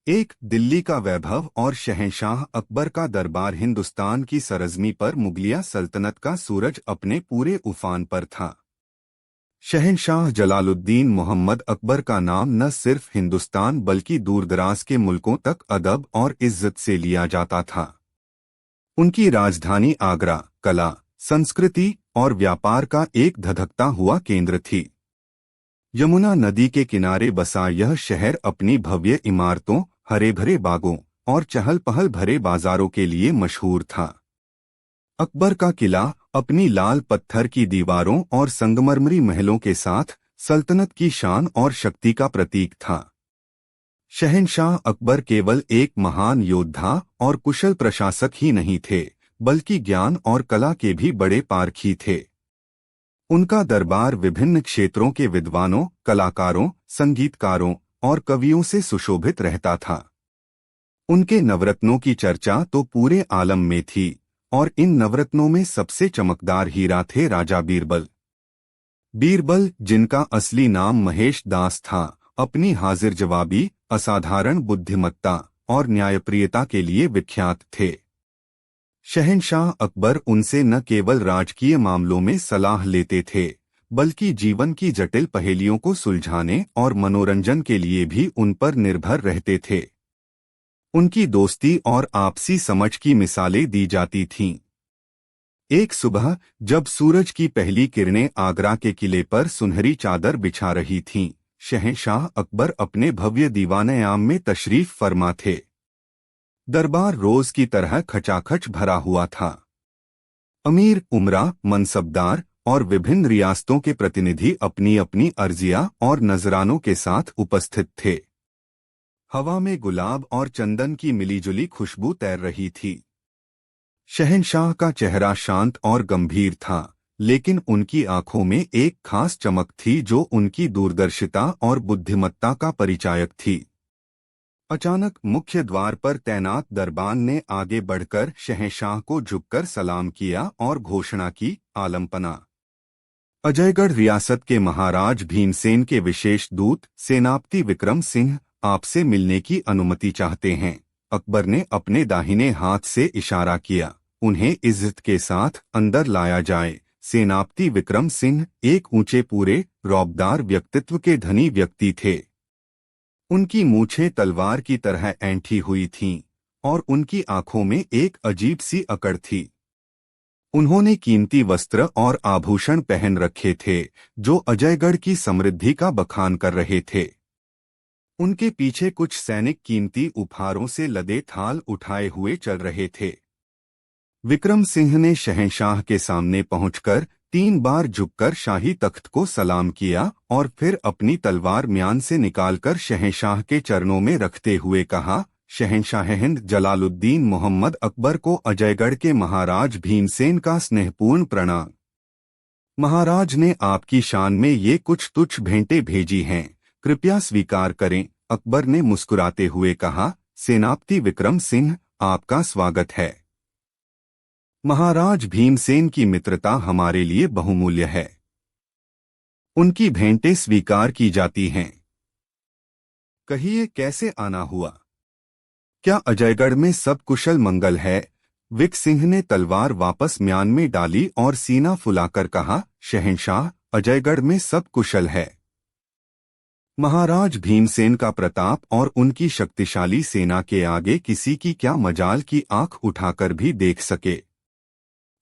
एक दिल्ली का वैभव और शहंशाह अकबर का दरबार। हिंदुस्तान की सरजमी पर मुगलिया सल्तनत का सूरज अपने पूरे उफान पर था। शहंशाह जलालुद्दीन मोहम्मद अकबर का नाम न सिर्फ हिंदुस्तान बल्कि दूरदराज के मुल्कों तक अदब और इज्जत से लिया जाता था। उनकी राजधानी आगरा कला, संस्कृति और व्यापार का एक धधकता हुआ केंद्र थी। यमुना नदी के किनारे बसा यह शहर अपनी भव्य इमारतों, हरे भरे बागों और चहल पहल भरे बाजारों के लिए मशहूर था। अकबर का किला अपनी लाल पत्थर की दीवारों और संगमरमरी महलों के साथ सल्तनत की शान और शक्ति का प्रतीक था। शहंशाह अकबर केवल एक महान योद्धा और कुशल प्रशासक ही नहीं थे, बल्कि ज्ञान और कला के भी बड़े पारखी थे। उनका दरबार विभिन्न क्षेत्रों के विद्वानों, कलाकारों, संगीतकारों और कवियों से सुशोभित रहता था। उनके नवरत्नों की चर्चा तो पूरे आलम में थी और इन नवरत्नों में सबसे चमकदार हीरा थे राजा बीरबल। बीरबल, जिनका असली नाम महेश दास था, अपनी हाजिर जवाबी, असाधारण बुद्धिमत्ता और न्यायप्रियता के लिए विख्यात थे। शहंशाह अकबर उनसे न केवल राजकीय मामलों में सलाह लेते थे, बल्कि जीवन की जटिल पहेलियों को सुलझाने और मनोरंजन के लिए भी उन पर निर्भर रहते थे। उनकी दोस्ती और आपसी समझ की मिसालें दी जाती थीं। एक सुबह जब सूरज की पहली किरणें आगरा के किले पर सुनहरी चादर बिछा रही थीं, शहंशाह अकबर अपने भव्य दीवान-ए-आम में तशरीफ फरमा थे। दरबार रोज की तरह खचाखच भरा हुआ था। अमीर, उमरा, मनसबदार और विभिन्न रियासतों के प्रतिनिधि अपनी अपनी अर्जियां और नजरानों के साथ उपस्थित थे। हवा में गुलाब और चंदन की मिलीजुली खुशबू तैर रही थी। शहंशाह का चेहरा शांत और गंभीर था, लेकिन उनकी आंखों में एक खास चमक थी जो उनकी दूरदर्शिता और बुद्धिमत्ता का परिचायक थी। अचानक मुख्य द्वार पर तैनात दरबान ने आगे बढ़कर शहंशाह को झुककर सलाम किया और घोषणा की, आलमपना। अजयगढ़ रियासत के महाराज भीमसेन के विशेष दूत सेनापति विक्रम सिंह आपसे मिलने की अनुमति चाहते हैं। अकबर ने अपने दाहिने हाथ से इशारा किया, उन्हें इज्जत के साथ अंदर लाया जाए। सेनापति विक्रम सिंह एक ऊंचे, पूरे, रौबदार व्यक्तित्व के धनी व्यक्ति थे। उनकी मूछें तलवार की तरह ऐंठी हुई थीं और उनकी आंखों में एक अजीब सी अकड़ थी। उन्होंने कीमती वस्त्र और आभूषण पहन रखे थे, जो अजयगढ़ की समृद्धि का बखान कर रहे थे। उनके पीछे कुछ सैनिक कीमती उपहारों से लदे थाल उठाए हुए चल रहे थे। विक्रम सिंह ने शहंशाह के सामने पहुंचकर 3 बार झुककर शाही तख्त को सलाम किया और फिर अपनी तलवार म्यान से निकालकर शहंशाह के चरणों में रखते हुए कहा, शहंशाह हिंद जलालुद्दीन मोहम्मद अकबर को अजयगढ़ के महाराज भीमसेन का स्नेहपूर्ण प्रणाम। महाराज ने आपकी शान में ये कुछ तुच्छ भेंटें भेजी हैं, कृपया स्वीकार करें। अकबर ने मुस्कुराते हुए कहा, सेनापति विक्रम सिंह, आपका स्वागत है। महाराज भीमसेन की मित्रता हमारे लिए बहुमूल्य है। उनकी भेंटें स्वीकार की जाती हैं। कहिए, कैसे आना हुआ? क्या अजयगढ़ में सब कुशल मंगल है? विक सिंह ने तलवार वापस म्यान में डाली और सीना फुलाकर कहा, शहंशाह, अजयगढ़ में सब कुशल है। महाराज भीमसेन का प्रताप और उनकी शक्तिशाली सेना के आगे किसी की क्या मजाल की आंख उठाकर भी देख सके।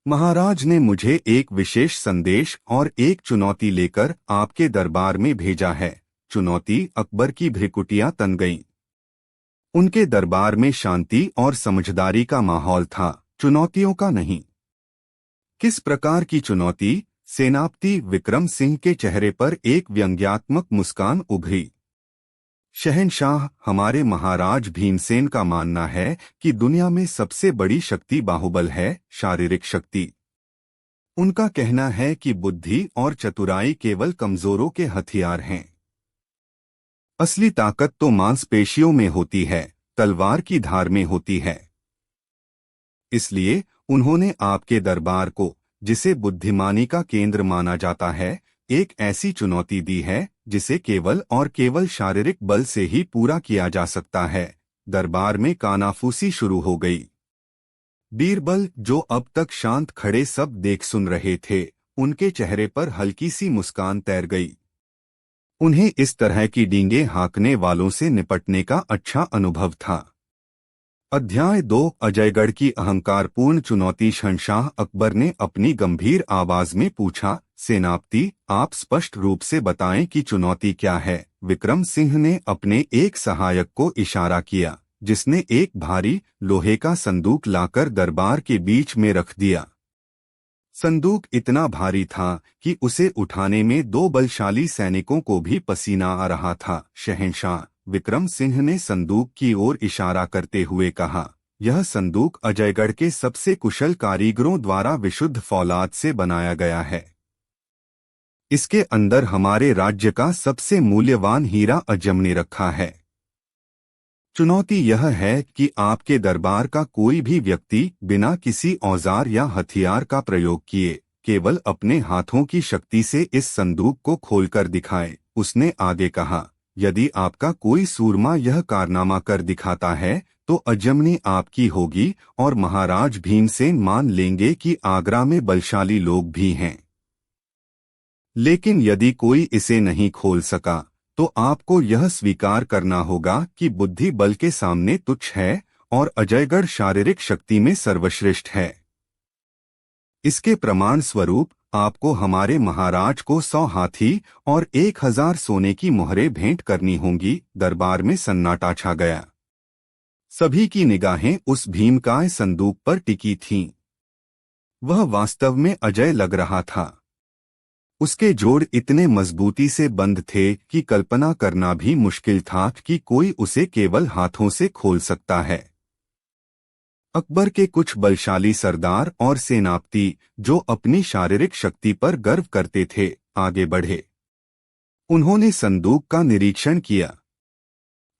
महाराज ने मुझे एक विशेष संदेश और एक चुनौती लेकर आपके दरबार में भेजा है। चुनौती? अकबर की भ्रिकुटियां तन गईं। उनके दरबार में शांति और समझदारी का माहौल था, चुनौतियों का नहीं। किस प्रकार की चुनौती? सेनापति विक्रम सिंह के चेहरे पर एक व्यंग्यात्मक मुस्कान उभरी। शहंशाह, हमारे महाराज भीमसेन का मानना है कि दुनिया में सबसे बड़ी शक्ति बाहुबल है, शारीरिक शक्ति। उनका कहना है कि बुद्धि और चतुराई केवल कमजोरों के हथियार हैं। असली ताकत तो मांसपेशियों में होती है, तलवार की धार में होती है। इसलिए उन्होंने आपके दरबार को, जिसे बुद्धिमानी का केंद्र माना जाता है, एक ऐसी चुनौती दी है जिसे केवल और केवल शारीरिक बल से ही पूरा किया जा सकता है। दरबार में कानाफूसी शुरू हो गई। बीरबल, जो अब तक शांत खड़े सब देख सुन रहे थे, उनके चेहरे पर हल्की सी मुस्कान तैर गई। उन्हें इस तरह की डींगे हाँकने वालों से निपटने का अच्छा अनुभव था। अध्याय 2 अजयगढ़ की अहंकारपूर्ण चुनौती। शहंशाह अकबर ने अपनी गंभीर आवाज में पूछा, सेनापति, आप स्पष्ट रूप से बताएं कि चुनौती क्या है। विक्रम सिंह ने अपने एक सहायक को इशारा किया, जिसने एक भारी लोहे का संदूक लाकर दरबार के बीच में रख दिया। संदूक इतना भारी था कि उसे उठाने में 2 बलशाली सैनिकों को भी पसीना आ रहा था। शहंशाह, विक्रम सिंह ने संदूक की ओर इशारा करते हुए कहा, यह संदूक अजयगढ़ के सबसे कुशल कारीगरों द्वारा विशुद्ध फौलाद से बनाया गया है। इसके अंदर हमारे राज्य का सबसे मूल्यवान हीरा अजमने रखा है। चुनौती यह है कि आपके दरबार का कोई भी व्यक्ति बिना किसी औजार या हथियार का प्रयोग किए केवल अपने हाथों की शक्ति से इस संदूक को खोलकर दिखाए। उसने आगे कहा, यदि आपका कोई सूरमा यह कारनामा कर दिखाता है तो अजमनी आपकी होगी और महाराज भीमसेन मान लेंगे कि आगरा में बलशाली लोग भी हैं। लेकिन यदि कोई इसे नहीं खोल सका तो आपको यह स्वीकार करना होगा कि बुद्धि बल के सामने तुच्छ है और अजयगढ़ शारीरिक शक्ति में सर्वश्रेष्ठ है। इसके प्रमाण स्वरूप आपको हमारे महाराज को 100 हाथी और 1000 सोने की मोहरें भेंट करनी होंगी। दरबार में सन्नाटा छा गया। सभी की निगाहें उस भीमकाय संदूक पर टिकी थीं। वह वास्तव में अजय लग रहा था। उसके जोड़ इतने मजबूती से बंद थे कि कल्पना करना भी मुश्किल था कि कोई उसे केवल हाथों से खोल सकता है। अकबर के कुछ बलशाली सरदार और सेनापति, जो अपनी शारीरिक शक्ति पर गर्व करते थे, आगे बढ़े। उन्होंने संदूक का निरीक्षण किया,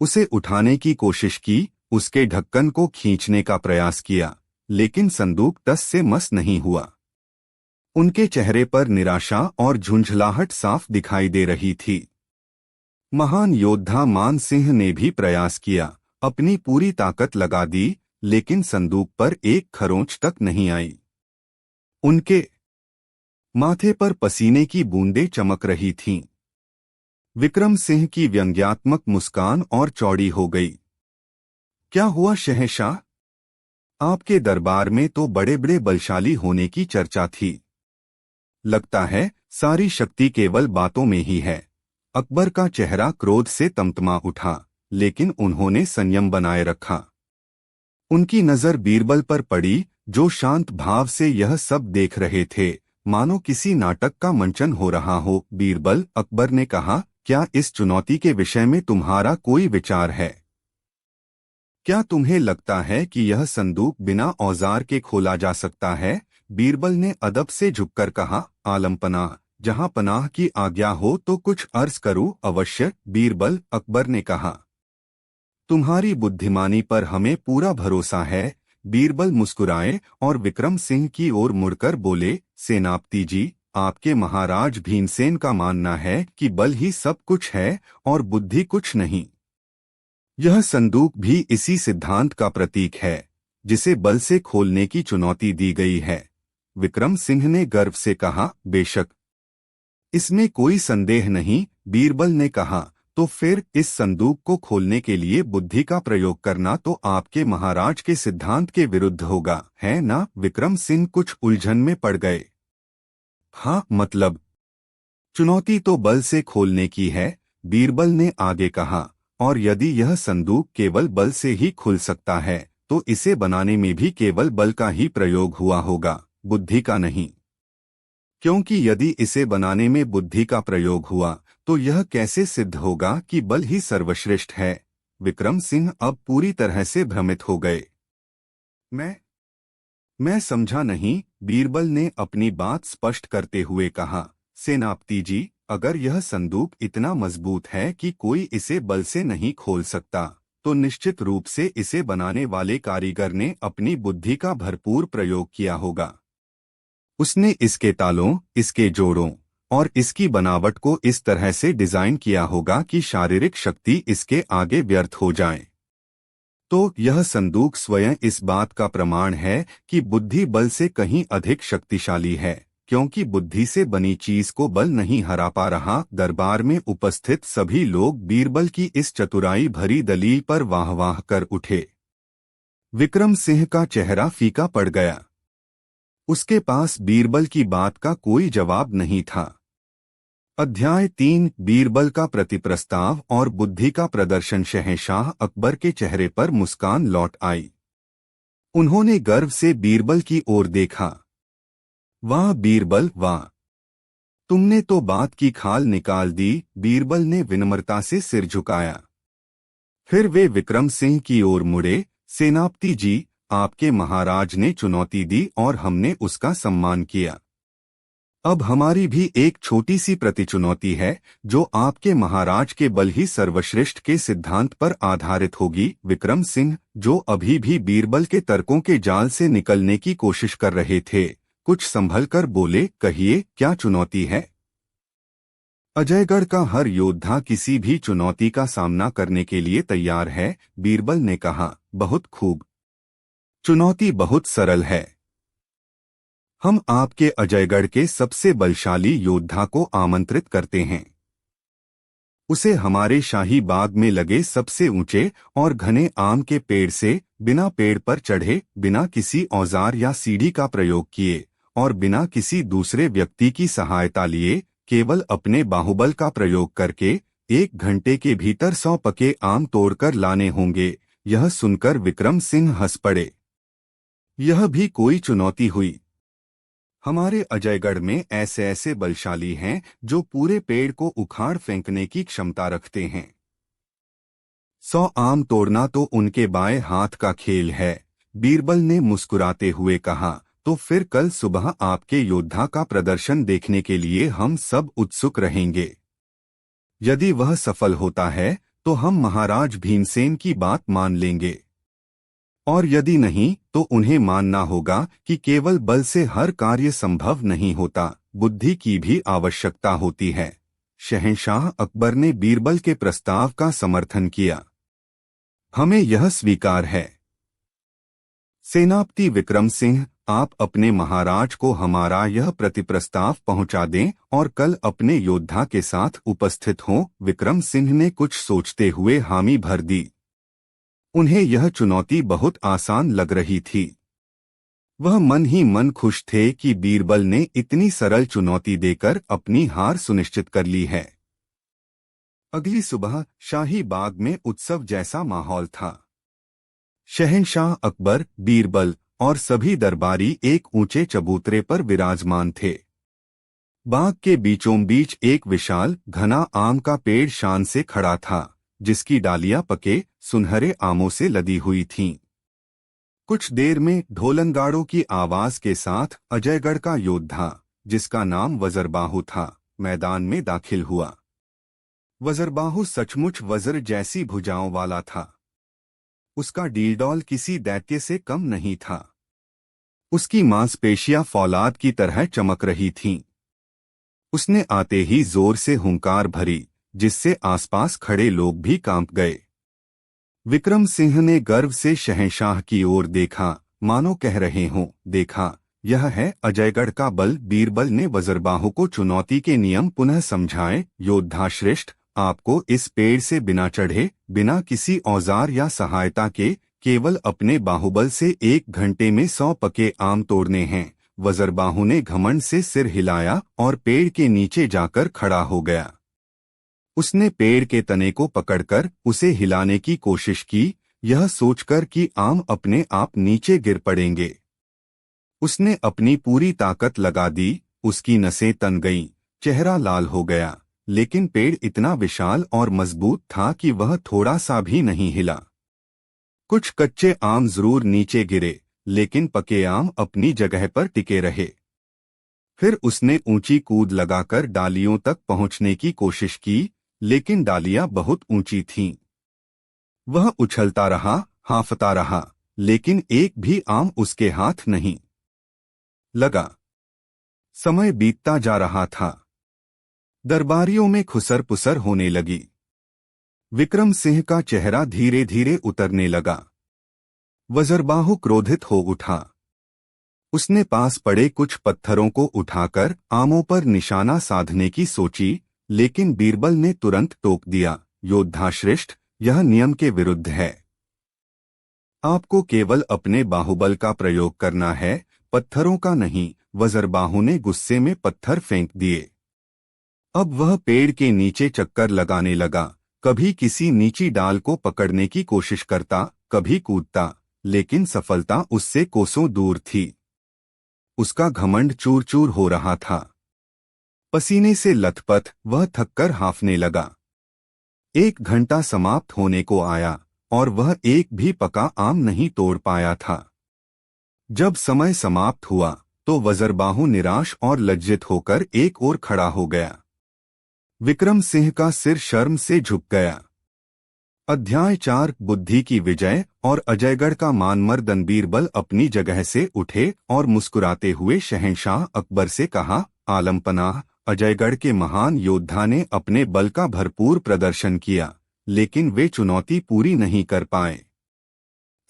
उसे उठाने की कोशिश की, उसके ढक्कन को खींचने का प्रयास किया, लेकिन संदूक टस से मस नहीं हुआ। उनके चेहरे पर निराशा और झुंझलाहट साफ दिखाई दे रही थी। महान योद्धा मान सिंह ने भी प्रयास किया, अपनी पूरी ताकत लगा दी, लेकिन संदूक पर एक खरोंच तक नहीं आई। उनके माथे पर पसीने की बूंदें चमक रही थीं। विक्रम सिंह की व्यंग्यात्मक मुस्कान और चौड़ी हो गई। क्या हुआ शहंशाह? आपके दरबार में तो बड़े बड़े बलशाली होने की चर्चा थी। लगता है सारी शक्ति केवल बातों में ही है। अकबर का चेहरा क्रोध से तमतमा उठा, लेकिन उन्होंने संयम बनाए रखा। उनकी नजर बीरबल पर पड़ी, जो शांत भाव से यह सब देख रहे थे, मानो किसी नाटक का मंचन हो रहा हो। बीरबल, अकबर ने कहा, क्या इस चुनौती के विषय में तुम्हारा कोई विचार है? क्या तुम्हें लगता है कि यह संदूक बिना औजार के खोला जा सकता है? बीरबल ने अदब से झुककर कहा, आलम पनाह, जहां पनाह की आज्ञा हो तो कुछ अर्ज करूं। अवश्य बीरबल, अकबर ने कहा। तुम्हारी बुद्धिमानी पर हमें पूरा भरोसा है। बीरबल मुस्कुराए और विक्रम सिंह की ओर मुड़कर बोले, सेनापति जी, आपके महाराज भीमसेन का मानना है कि बल ही सब कुछ है और बुद्धि कुछ नहीं। यह संदूक भी इसी सिद्धांत का प्रतीक है, जिसे बल से खोलने की चुनौती दी गई है। विक्रम सिंह ने गर्व से कहा, बेशक, इसमें कोई संदेह नहीं। बीरबल ने कहा, तो फिर इस संदूक को खोलने के लिए बुद्धि का प्रयोग करना तो आपके महाराज के सिद्धांत के विरुद्ध होगा, है ना? विक्रम सिंह कुछ उलझन में पड़ गए। हाँ, मतलब चुनौती तो बल से खोलने की है, बीरबल ने आगे कहा, और यदि यह संदूक केवल बल से ही खुल सकता है तो इसे बनाने में भी केवल बल का ही प्रयोग हुआ होगा, बुद्धि का नहीं। क्योंकि यदि इसे बनाने में बुद्धि का प्रयोग हुआ तो यह कैसे सिद्ध होगा कि बल ही सर्वश्रेष्ठ है? विक्रम सिंह अब पूरी तरह से भ्रमित हो गए। मैं समझा नहीं, बीरबल ने अपनी बात स्पष्ट करते हुए कहा, सेनापति जी, अगर यह संदूक इतना मजबूत है कि कोई इसे बल से नहीं खोल सकता, तो निश्चित रूप से इसे बनाने वाले कारीगर ने अपनी बुद्धि का भरपूर प्रयोग किया होगा। उसने इसके तालों, इसके जोड़ों और इसकी बनावट को इस तरह से डिजाइन किया होगा कि शारीरिक शक्ति इसके आगे व्यर्थ हो जाए। तो यह संदूक स्वयं इस बात का प्रमाण है कि बुद्धि बल से कहीं अधिक शक्तिशाली है, क्योंकि बुद्धि से बनी चीज को बल नहीं हरा पा रहा। दरबार में उपस्थित सभी लोग बीरबल की इस चतुराई भरी दलील पर वाह वाह कर उठे। विक्रम सिंह का चेहरा फीका पड़ गया। उसके पास बीरबल की बात का कोई जवाब नहीं था। अध्याय 3 बीरबल का प्रतिप्रस्ताव और बुद्धि का प्रदर्शन। शहंशाह अकबर के चेहरे पर मुस्कान लौट आई। उन्होंने गर्व से बीरबल की ओर देखा। वाह बीरबल वाह, तुमने तो बात की खाल निकाल दी। बीरबल ने विनम्रता से सिर झुकाया। फिर वे विक्रम सिंह की ओर मुड़े। सेनापति जी, आपके महाराज ने चुनौती दी और हमने उसका सम्मान किया। अब हमारी भी एक छोटी सी प्रतिचुनौती है, जो आपके महाराज के बल ही सर्वश्रेष्ठ के सिद्धांत पर आधारित होगी। विक्रम सिंह, जो अभी भी बीरबल के तर्कों के जाल से निकलने की कोशिश कर रहे थे, कुछ संभल कर बोले, कहिए क्या चुनौती है? अजयगढ़ का हर योद्धा किसी भी चुनौती का सामना करने के लिए तैयार है। बीरबल ने कहा, बहुत खूब। चुनौती बहुत सरल है। हम आपके अजयगढ़ के सबसे बलशाली योद्धा को आमंत्रित करते हैं। उसे हमारे शाही बाग में लगे सबसे ऊंचे और घने आम के पेड़ से, बिना पेड़ पर चढ़े, बिना किसी औजार या सीढ़ी का प्रयोग किए और बिना किसी दूसरे व्यक्ति की सहायता लिए, केवल अपने बाहुबल का प्रयोग करके 1 घंटे के भीतर 100 पके आम तोड़कर लाने होंगे। यह सुनकर विक्रम सिंह हंस पड़े। यह भी कोई चुनौती हुई? हमारे अजयगढ़ में ऐसे ऐसे बलशाली हैं जो पूरे पेड़ को उखाड़ फेंकने की क्षमता रखते हैं। 100 आम तोड़ना तो उनके बाएं हाथ का खेल है। बीरबल ने मुस्कुराते हुए कहा, तो फिर कल सुबह आपके योद्धा का प्रदर्शन देखने के लिए हम सब उत्सुक रहेंगे। यदि वह सफल होता है तो हम महाराज भीमसेन की बात मान लेंगे, और यदि नहीं तो उन्हें मानना होगा कि केवल बल से हर कार्य संभव नहीं होता, बुद्धि की भी आवश्यकता होती है। शहंशाह अकबर ने बीरबल के प्रस्ताव का समर्थन किया। हमें यह स्वीकार है। सेनापति विक्रम सिंह, आप अपने महाराज को हमारा यह प्रतिप्रस्ताव पहुंचा दें और कल अपने योद्धा के साथ उपस्थित हों। विक्रम सिंह ने कुछ सोचते हुए हामी भर दी। उन्हें यह चुनौती बहुत आसान लग रही थी। वह मन ही मन खुश थे कि बीरबल ने इतनी सरल चुनौती देकर अपनी हार सुनिश्चित कर ली है। अगली सुबह शाही बाग में उत्सव जैसा माहौल था। शहंशाह अकबर, बीरबल और सभी दरबारी एक ऊंचे चबूतरे पर विराजमान थे। बाग के बीचों बीच एक विशाल घना आम का पेड़ शान से खड़ा था, जिसकी डालियां पके सुनहरे आमों से लदी हुई थीं। कुछ देर में ढोलनगाड़ों की आवाज के साथ अजयगढ़ का योद्धा, जिसका नाम वज्रबाहु था, मैदान में दाखिल हुआ। वज्रबाहु सचमुच वज्र जैसी भुजाओं वाला था। उसका डीलडौल किसी दैत्य से कम नहीं था। उसकी मांसपेशियां फौलाद की तरह चमक रही थीं। उसने आते ही जोर से हुंकार भरी, जिससे आसपास खड़े लोग भी कांप गए। विक्रम सिंह ने गर्व से शहंशाह की ओर देखा, मानो कह रहे हों, देखा, यह है अजयगढ़ का बल। बीरबल ने वज्रबाहु को चुनौती के नियम पुनः समझाए। योद्धा श्रेष्ठ, आपको इस पेड़ से बिना चढ़े, बिना किसी औजार या सहायता के, केवल अपने बाहुबल से 1 घंटे में 100 पके आम तोड़ने हैं। वज्रबाहु ने घमंड से सिर हिलाया और पेड़ के नीचे जाकर खड़ा हो गया। उसने पेड़ के तने को पकड़कर उसे हिलाने की कोशिश की, यह सोचकर कि आम अपने आप नीचे गिर पड़ेंगे। उसने अपनी पूरी ताकत लगा दी, उसकी नसें तन गईं, चेहरा लाल हो गया, लेकिन पेड़ इतना विशाल और मजबूत था कि वह थोड़ा सा भी नहीं हिला। कुछ कच्चे आम जरूर नीचे गिरे, लेकिन पके आम अपनी जगह पर टिके रहे। फिर उसने ऊंची कूद लगाकर डालियों तक पहुंचने की कोशिश की, लेकिन डालियां बहुत ऊंची थीं। वह उछलता रहा, हांफता रहा, लेकिन एक भी आम उसके हाथ नहीं लगा। समय बीतता जा रहा था। दरबारियों में खुसर पुसर होने लगी। विक्रम सिंह का चेहरा धीरे धीरे उतरने लगा। वज्रबाहु क्रोधित हो उठा। उसने पास पड़े कुछ पत्थरों को उठाकर आमों पर निशाना साधने की सोची, लेकिन बीरबल ने तुरंत टोक दिया, योद्धाश्रेष्ठ, यह नियम के विरुद्ध है। आपको केवल अपने बाहुबल का प्रयोग करना है, पत्थरों का नहीं। वज्रबाहु ने गुस्से में पत्थर फेंक दिए। अब वह पेड़ के नीचे चक्कर लगाने लगा, कभी किसी नीची डाल को पकड़ने की कोशिश करता, कभी कूदता, लेकिन सफलता उससे कोसों दूर थी। उसका घमंड चूर चूर हो रहा था। पसीने से लथपथ वह थककर हांफने लगा। 1 घंटा समाप्त होने को आया और वह एक भी पका आम नहीं तोड़ पाया था। जब समय समाप्त हुआ तो वज्रबाहु निराश और लज्जित होकर एक ओर खड़ा हो गया। विक्रम सिंह का सिर शर्म से झुक गया। अध्याय 4 बुद्धि की विजय और अजयगढ़ का मानमर्दन। बीरबल अपनी जगह से उठे और मुस्कुराते हुए शहंशाह अकबर से कहा, आलमपनाह, अजयगढ़ के महान योद्धा ने अपने बल का भरपूर प्रदर्शन किया, लेकिन वे चुनौती पूरी नहीं कर पाए।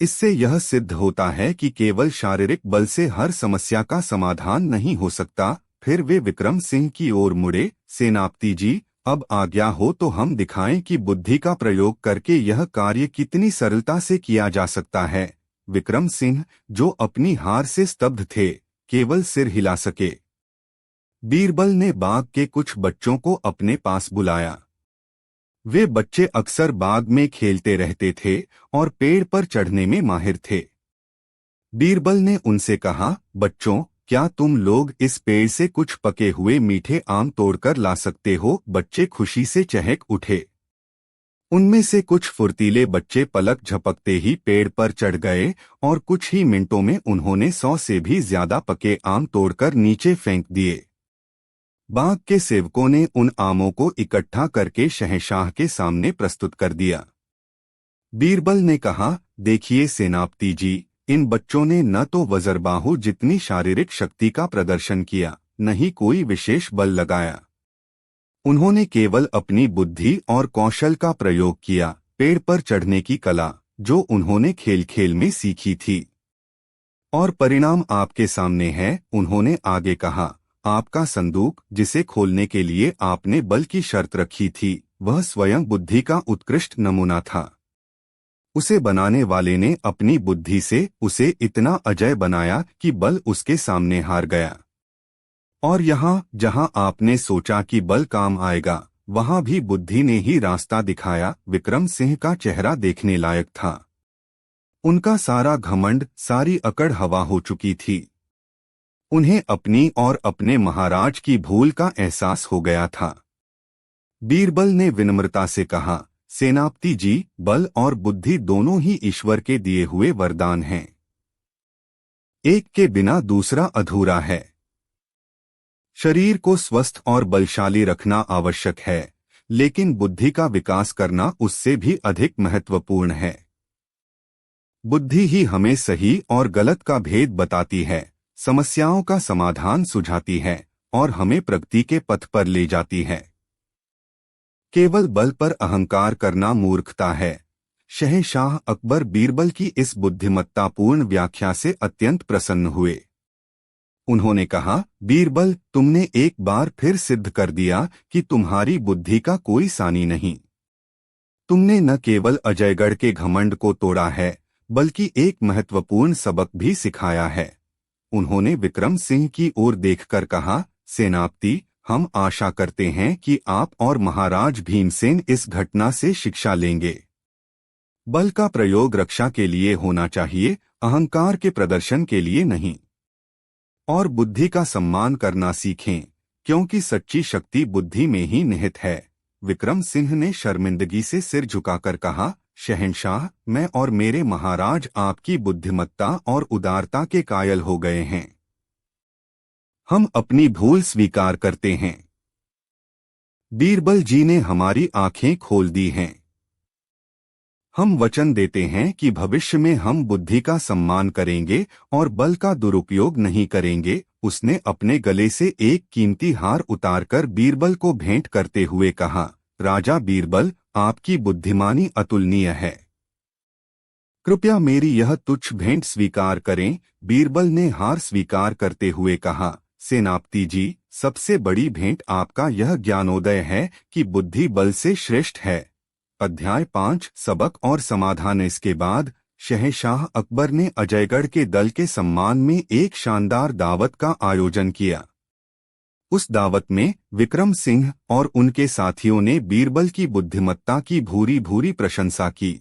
इससे यह सिद्ध होता है कि केवल शारीरिक बल से हर समस्या का समाधान नहीं हो सकता। फिर वे विक्रम सिंह की ओर मुड़े, सेनापति जी, अब आज्ञा हो तो हम दिखाएं कि बुद्धि का प्रयोग करके यह कार्य कितनी सरलता से किया जा सकता है। विक्रम सिंह, जो अपनी हार से स्तब्ध थे, केवल सिर हिला सके। बीरबल ने बाग के कुछ बच्चों को अपने पास बुलाया। वे बच्चे अक्सर बाग में खेलते रहते थे और पेड़ पर चढ़ने में माहिर थे। बीरबल ने उनसे कहा, बच्चों, क्या तुम लोग इस पेड़ से कुछ पके हुए मीठे आम तोड़कर ला सकते हो? बच्चे खुशी से चहक उठे। उनमें से कुछ फुर्तीले बच्चे पलक झपकते ही पेड़ पर चढ़ गए और कुछ ही मिनटों में उन्होंने 100 से भी ज्यादा पके आम तोड़कर नीचे फेंक दिए। बाग के सेवकों ने उन आमों को इकट्ठा करके शहंशाह के सामने प्रस्तुत कर दिया। बीरबल ने कहा, देखिए सेनापति जी, इन बच्चों ने न तो वज्रबाहु जितनी शारीरिक शक्ति का प्रदर्शन किया, न ही कोई विशेष बल लगाया। उन्होंने केवल अपनी बुद्धि और कौशल का प्रयोग किया, पेड़ पर चढ़ने की कला, जो उन्होंने खेल खेल में सीखी थी। और परिणाम आपके सामने है। उन्होंने आगे कहा, आपका संदूक, जिसे खोलने के लिए आपने बल की शर्त रखी थी, वह स्वयं बुद्धि का उत्कृष्ट नमूना था। उसे बनाने वाले ने अपनी बुद्धि से उसे इतना अजय बनाया कि बल उसके सामने हार गया। और यहाँ जहाँ आपने सोचा कि बल काम आएगा, वहाँ भी बुद्धि ने ही रास्ता दिखाया। विक्रम सिंह का चेहरा देखने लायक था। उनका सारा घमंड, सारी अकड़ हवा हो चुकी थी। उन्हें अपनी और अपने महाराज की भूल का एहसास हो गया था। बीरबल ने विनम्रता से कहा, सेनापति जी, बल और बुद्धि दोनों ही ईश्वर के दिए हुए वरदान हैं। एक के बिना दूसरा अधूरा है। शरीर को स्वस्थ और बलशाली रखना आवश्यक है, लेकिन बुद्धि का विकास करना उससे भी अधिक महत्वपूर्ण है। बुद्धि ही हमें सही और गलत का भेद बताती है, समस्याओं का समाधान सुझाती है और हमें प्रगति के पथ पर ले जाती है। केवल बल पर अहंकार करना मूर्खता है। शहंशाह अकबर बीरबल की इस बुद्धिमत्तापूर्ण व्याख्या से अत्यंत प्रसन्न हुए। उन्होंने कहा, बीरबल, तुमने एक बार फिर सिद्ध कर दिया कि तुम्हारी बुद्धि का कोई सानी नहीं। तुमने न केवल अजयगढ़ के घमंड को तोड़ा है, बल्कि एक महत्वपूर्ण सबक भी सिखाया है। उन्होंने विक्रम सिंह की ओर देखकर कहा, सेनापति, हम आशा करते हैं कि आप और महाराज भीमसेन इस घटना से शिक्षा लेंगे। बल का प्रयोग रक्षा के लिए होना चाहिए, अहंकार के प्रदर्शन के लिए नहीं। और बुद्धि का सम्मान करना सीखें, क्योंकि सच्ची शक्ति बुद्धि में ही निहित है। विक्रम सिंह ने शर्मिंदगी से सिर झुकाकर कहा, शहंशाह, मैं और मेरे महाराज आपकी बुद्धिमत्ता और उदारता के कायल हो गए हैं। हम अपनी भूल स्वीकार करते हैं। बीरबल जी ने हमारी आंखें खोल दी हैं। हम वचन देते हैं कि भविष्य में हम बुद्धि का सम्मान करेंगे और बल का दुरुपयोग नहीं करेंगे। उसने अपने गले से एक कीमती हार उतारकर बीरबल को भेंट करते हुए कहा, राजा बीरबल, आपकी बुद्धिमानी अतुलनीय है। कृपया मेरी यह तुच्छ भेंट स्वीकार करें। बीरबल ने हार स्वीकार करते हुए कहा, सेनापति जी, सबसे बड़ी भेंट आपका यह ज्ञानोदय है कि बुद्धि बल से श्रेष्ठ है। अध्याय 5 सबक और समाधान। इसके बाद शहंशाह अकबर ने अजयगढ़ के दल के सम्मान में एक शानदार दावत का आयोजन किया। उस दावत में विक्रम सिंह और उनके साथियों ने बीरबल की बुद्धिमत्ता की भूरी भूरी प्रशंसा की।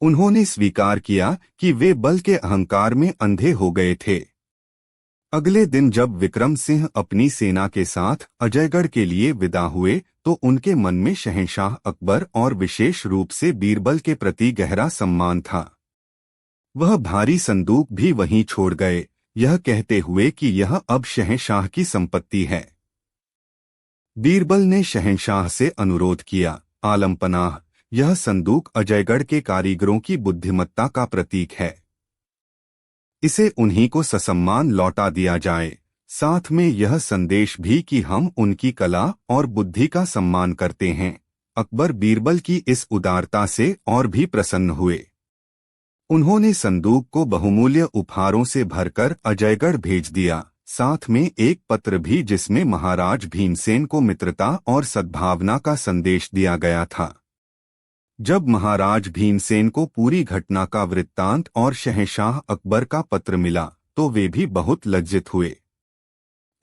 उन्होंने स्वीकार किया कि वे बल के अहंकार में अंधे हो गए थे। अगले दिन जब विक्रम सिंह अपनी सेना के साथ अजयगढ़ के लिए विदा हुए तो उनके मन में शहंशाह अकबर और विशेष रूप से बीरबल के प्रति गहरा सम्मान था। वह भारी संदूक भी वहीं छोड़ गए, यह कहते हुए कि यह अब शहंशाह की संपत्ति है। बीरबल ने शहंशाह से अनुरोध किया, आलमपनाह, यह संदूक अजयगढ़ के कारीगरों की बुद्धिमत्ता का प्रतीक है। इसे उन्हीं को ससम्मान लौटा दिया जाए। साथ में यह संदेश भी कि हम उनकी कला और बुद्धि का सम्मान करते हैं। अकबर बीरबल की इस उदारता से और भी प्रसन्न हुए। उन्होंने संदूक को बहुमूल्य उपहारों से भरकर अजयगढ़ भेज दिया, साथ में एक पत्र भी जिसमें महाराज भीमसेन को मित्रता और सद्भावना का संदेश दिया गया था। जब महाराज भीमसेन को पूरी घटना का वृत्तांत और शहंशाह अकबर का पत्र मिला तो वे भी बहुत लज्जित हुए।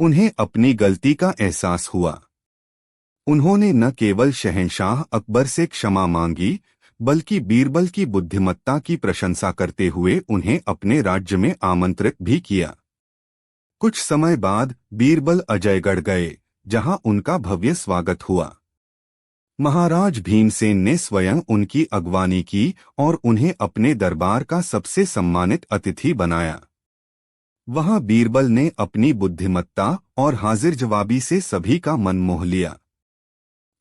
उन्हें अपनी गलती का एहसास हुआ। उन्होंने न केवल शहंशाह अकबर से क्षमा मांगी बल्कि बीरबल की बुद्धिमत्ता की प्रशंसा करते हुए उन्हें अपने राज्य में आमंत्रित भी किया। कुछ समय बाद बीरबल अजयगढ़ गए, जहां उनका भव्य स्वागत हुआ। महाराज भीमसेन ने स्वयं उनकी अगवानी की और उन्हें अपने दरबार का सबसे सम्मानित अतिथि बनाया। वहां बीरबल ने अपनी बुद्धिमत्ता और हाजिर जवाबी से सभी का मन मोह लिया।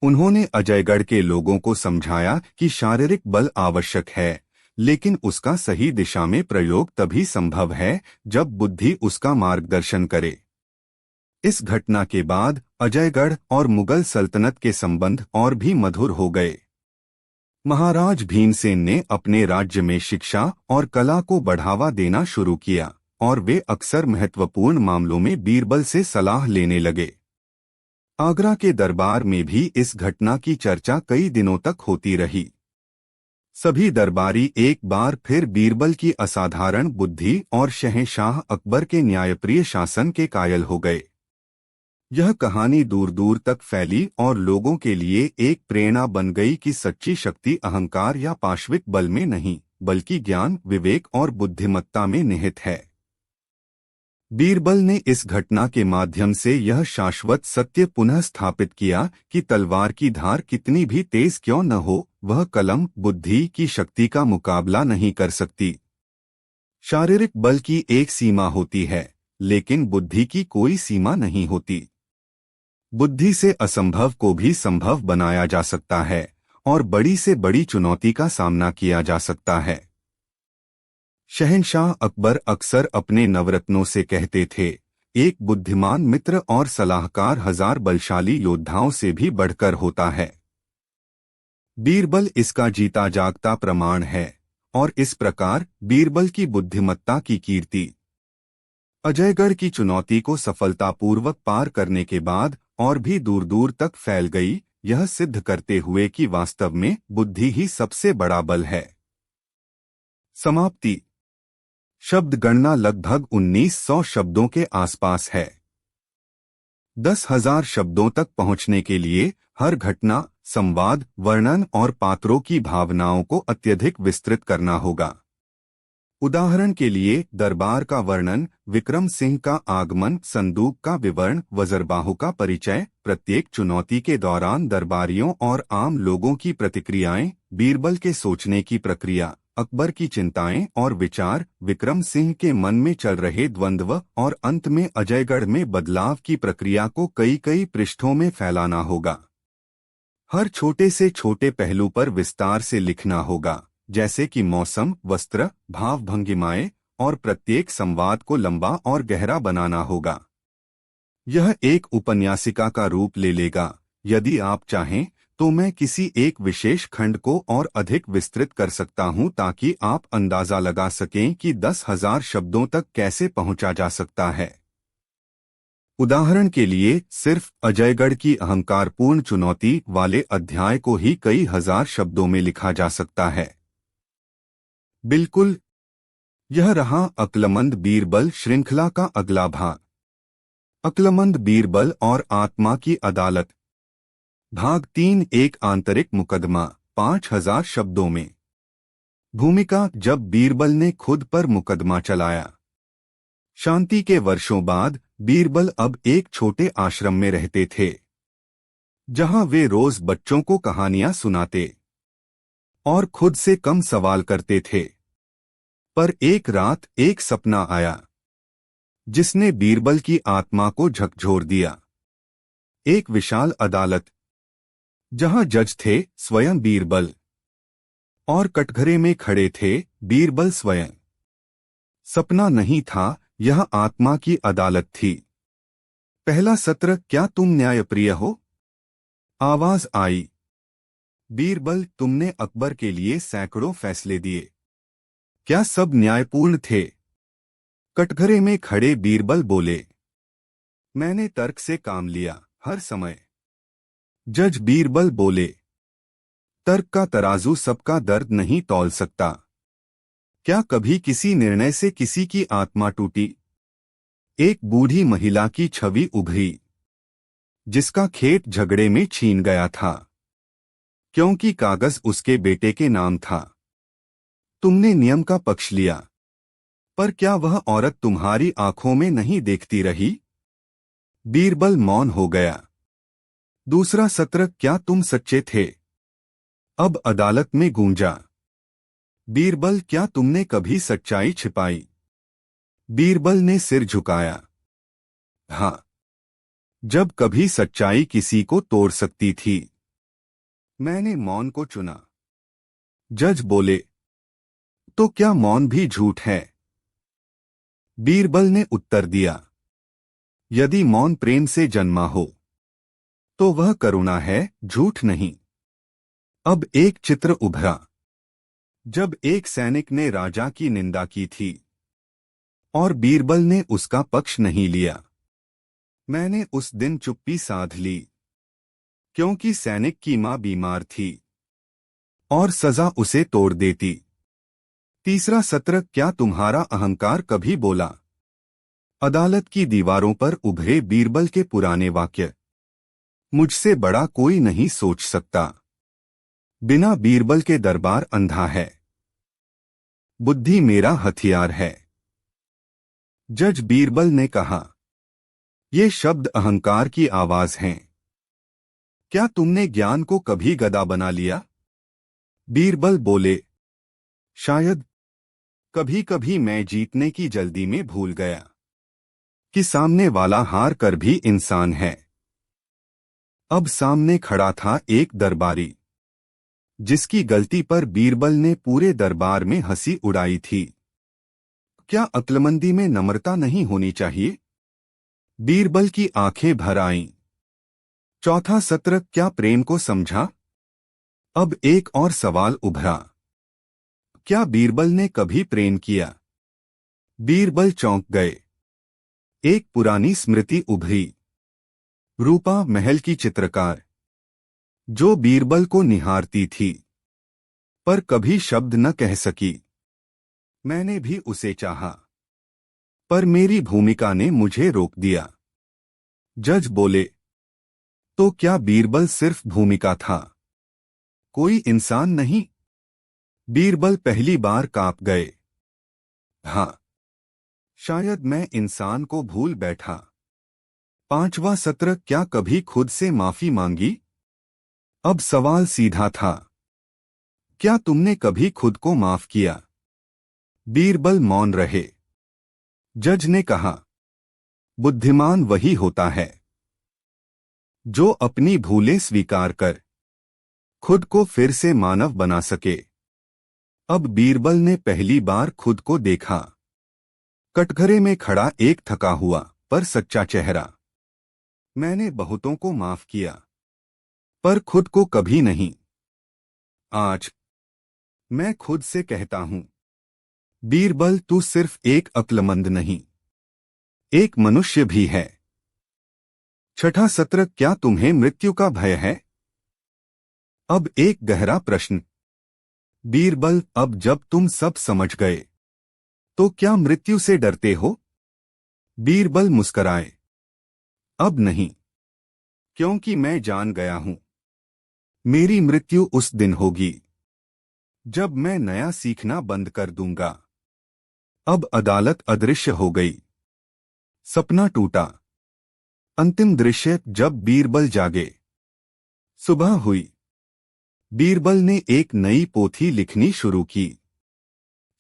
उन्होंने अजयगढ़ के लोगों को समझाया कि शारीरिक बल आवश्यक है, लेकिन उसका सही दिशा में प्रयोग तभी संभव है जब बुद्धि उसका मार्गदर्शन करे। इस घटना के बाद अजयगढ़ और मुगल सल्तनत के संबंध और भी मधुर हो गए। महाराज भीमसेन ने अपने राज्य में शिक्षा और कला को बढ़ावा देना शुरू किया और वे अक्सर महत्वपूर्ण मामलों में बीरबल से सलाह लेने लगे। आगरा के दरबार में भी इस घटना की चर्चा कई दिनों तक होती रही। सभी दरबारी एक बार फिर बीरबल की असाधारण बुद्धि और शहंशाह अकबर के न्यायप्रिय शासन के कायल हो गए। यह कहानी दूर दूर तक फैली और लोगों के लिए एक प्रेरणा बन गई कि सच्ची शक्ति अहंकार या पाशविक बल में नहीं, बल्कि ज्ञान, विवेक और बुद्धिमत्ता में निहित है। बीरबल ने इस घटना के माध्यम से यह शाश्वत सत्य पुनः स्थापित किया कि तलवार की धार कितनी भी तेज क्यों न हो, वह कलम बुद्धि की शक्ति का मुकाबला नहीं कर सकती। शारीरिक बल की एक सीमा होती है, लेकिन बुद्धि की कोई सीमा नहीं होती। बुद्धि से असंभव को भी संभव बनाया जा सकता है और बड़ी से बड़ी चुनौती का सामना किया जा सकता है। शहंशाह अकबर अक्सर अपने नवरत्नों से कहते थे, एक बुद्धिमान मित्र और सलाहकार 1000 बलशाली योद्धाओं से भी बढ़कर होता है। बीरबल इसका जीता जागता प्रमाण है और इस प्रकार बीरबल की बुद्धिमत्ता की कीर्ति अजयगढ़ की चुनौती को सफलतापूर्वक पार करने के बाद और भी दूर दूर तक फैल गई, यह सिद्ध करते हुए कि वास्तव में बुद्धि ही सबसे बड़ा बल है। समाप्ति। शब्द गणना लगभग 1900 शब्दों के आसपास है। 10,000 शब्दों तक पहुंचने के लिए हर घटना, संवाद, वर्णन और पात्रों की भावनाओं को अत्यधिक विस्तृत करना होगा। उदाहरण के लिए दरबार का वर्णन, विक्रम सिंह का आगमन, संदूक का विवरण, वज्रबाहु का परिचय, प्रत्येक चुनौती के दौरान दरबारियों और आम लोगों की प्रतिक्रियाएं, बीरबल के सोचने की प्रक्रिया, अकबर की चिंताएं और विचार, विक्रम सिंह के मन में चल रहे द्वंद्व और अंत में अजयगढ़ में बदलाव की प्रक्रिया को कई कई पृष्ठों में फैलाना होगा। हर छोटे से छोटे पहलू पर विस्तार से लिखना होगा, जैसे कि मौसम, वस्त्र, भाव भंगिमाएं, और प्रत्येक संवाद को लंबा और गहरा बनाना होगा। यह एक उपन्यासिका का रूप ले लेगा। यदि आप चाहें तो मैं किसी एक विशेष खंड को और अधिक विस्तृत कर सकता हूं ताकि आप अंदाजा लगा सकें कि 10,000 शब्दों तक कैसे पहुंचा जा सकता है। उदाहरण के लिए सिर्फ अजयगढ़ की अहंकारपूर्ण चुनौती वाले अध्याय को ही कई हजार शब्दों में लिखा जा सकता है। बिल्कुल, यह रहा अक्लमंद बीरबल श्रृंखला का अगला भाग। अक्लमंद बीरबल और आत्मा की अदालत, भाग 3। एक आंतरिक मुकदमा, 5,000 शब्दों में। भूमिका: जब बीरबल ने खुद पर मुकदमा चलाया। शांति के वर्षों बाद बीरबल अब एक छोटे आश्रम में रहते थे, जहां वे रोज बच्चों को कहानियां सुनाते और खुद से कम सवाल करते थे। पर एक रात एक सपना आया जिसने बीरबल की आत्मा को झकझोर दिया। एक विशाल अदालत, जहां जज थे स्वयं बीरबल और कटघरे में खड़े थे बीरबल स्वयं। सपना नहीं था, यह आत्मा की अदालत थी। पहला सत्र: क्या तुम न्यायप्रिय हो? आवाज आई। बीरबल, तुमने अकबर के लिए सैकड़ों फैसले दिए, क्या सब न्यायपूर्ण थे? कटघरे में खड़े बीरबल बोले, मैंने तर्क से काम लिया हर समय। जज बीरबल बोले, तर्क का तराजू सबका दर्द नहीं तौल सकता। क्या कभी किसी निर्णय से किसी की आत्मा टूटी? एक बूढ़ी महिला की छवि उभरी, जिसका खेत झगड़े में छीन गया था, क्योंकि कागज उसके बेटे के नाम था। तुमने नियम का पक्ष लिया, पर क्या वह औरत तुम्हारी आंखों में नहीं देखती रही? बीरबल मौन हो गया। दूसरा सत्र: क्या तुम सच्चे थे? अब अदालत में गूंजा। बीरबल, क्या तुमने कभी सच्चाई छिपाई? बीरबल ने सिर झुकाया। हाँ, जब कभी सच्चाई किसी को तोड़ सकती थी। मैंने मौन को चुना। जज बोले, तो क्या मौन भी झूठ है? बीरबल ने उत्तर दिया, यदि मौन प्रेम से जन्मा हो तो वह करुणा है, झूठ नहीं। अब एक चित्र उभरा, जब एक सैनिक ने राजा की निंदा की थी और बीरबल ने उसका पक्ष नहीं लिया। मैंने उस दिन चुप्पी साध ली, क्योंकि सैनिक की मां बीमार थी और सजा उसे तोड़ देती। तीसरा सत्र: क्या तुम्हारा अहंकार कभी बोला? अदालत की दीवारों पर उभरे बीरबल के पुराने वाक्य, मुझसे बड़ा कोई नहीं सोच सकता। बिना बीरबल के दरबार अंधा है, बुद्धि मेरा हथियार है। जज बीरबल ने कहा, ये शब्द अहंकार की आवाज हैं। क्या तुमने ज्ञान को कभी गदा बना लिया? बीरबल बोले, शायद। कभी कभी मैं जीतने की जल्दी में भूल गया कि सामने वाला हार कर भी इंसान है। अब सामने खड़ा था एक दरबारी, जिसकी गलती पर बीरबल ने पूरे दरबार में हंसी उड़ाई थी। क्या अक्लमंदी में नम्रता नहीं होनी चाहिए? बीरबल की आंखें भर आईं। चौथा सत्र: क्या प्रेम को समझा? अब एक और सवाल उभरा, क्या बीरबल ने कभी प्रेम किया? बीरबल चौंक गए। एक पुरानी स्मृति उभरी, रूपा महल की चित्रकार, जो बीरबल को निहारती थी पर कभी शब्द न कह सकी। मैंने भी उसे चाहा, पर मेरी भूमिका ने मुझे रोक दिया। जज बोले, तो क्या बीरबल सिर्फ भूमिका था, कोई इंसान नहीं? बीरबल पहली बार कांप गए। हाँ, शायद मैं इंसान को भूल बैठा। पांचवा सत्र: क्या कभी खुद से माफी मांगी? अब सवाल सीधा था, क्या तुमने कभी खुद को माफ किया? बीरबल मौन रहे। जज ने कहा, बुद्धिमान वही होता है जो अपनी भूलें स्वीकार कर खुद को फिर से मानव बना सके। अब बीरबल ने पहली बार खुद को देखा, कटघरे में खड़ा एक थका हुआ पर सच्चा चेहरा। मैंने बहुतों को माफ किया, पर खुद को कभी नहीं। आज मैं खुद से कहता हूं, बीरबल तू सिर्फ एक अक्लमंद नहीं, एक मनुष्य भी है। छठा सत्र, क्या तुम्हें मृत्यु का भय है? अब एक गहरा प्रश्न। बीरबल, अब जब तुम सब समझ गए, तो क्या मृत्यु से डरते हो? बीरबल मुस्कराए। अब नहीं, क्योंकि मैं जान गया हूं, मेरी मृत्यु उस दिन होगी जब मैं नया सीखना बंद कर दूंगा। अब अदालत अदृश्य हो गई, सपना टूटा। अंतिम दृश्य, जब बीरबल जागे। सुबह हुई। बीरबल ने एक नई पोथी लिखनी शुरू की।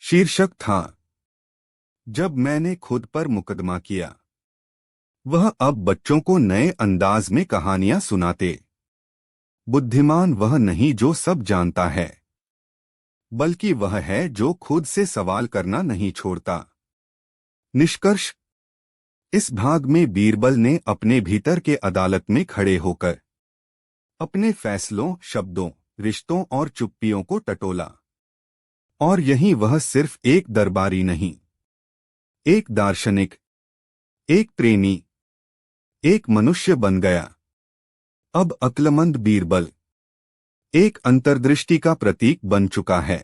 शीर्षक था, जब मैंने खुद पर मुकदमा किया। वह अब बच्चों को नए अंदाज में कहानियां सुनाते। बुद्धिमान वह नहीं जो सब जानता है, बल्कि वह है जो खुद से सवाल करना नहीं छोड़ता। निष्कर्ष, इस भाग में बीरबल ने अपने भीतर के अदालत में खड़े होकर अपने फैसलों, शब्दों, रिश्तों और चुप्पियों को टटोला। और यही वह सिर्फ एक दरबारी नहीं, एक दार्शनिक, एक प्रेमी, एक मनुष्य बन गया। अब अक्लमंद बीरबल एक अंतर्दृष्टि का प्रतीक बन चुका है।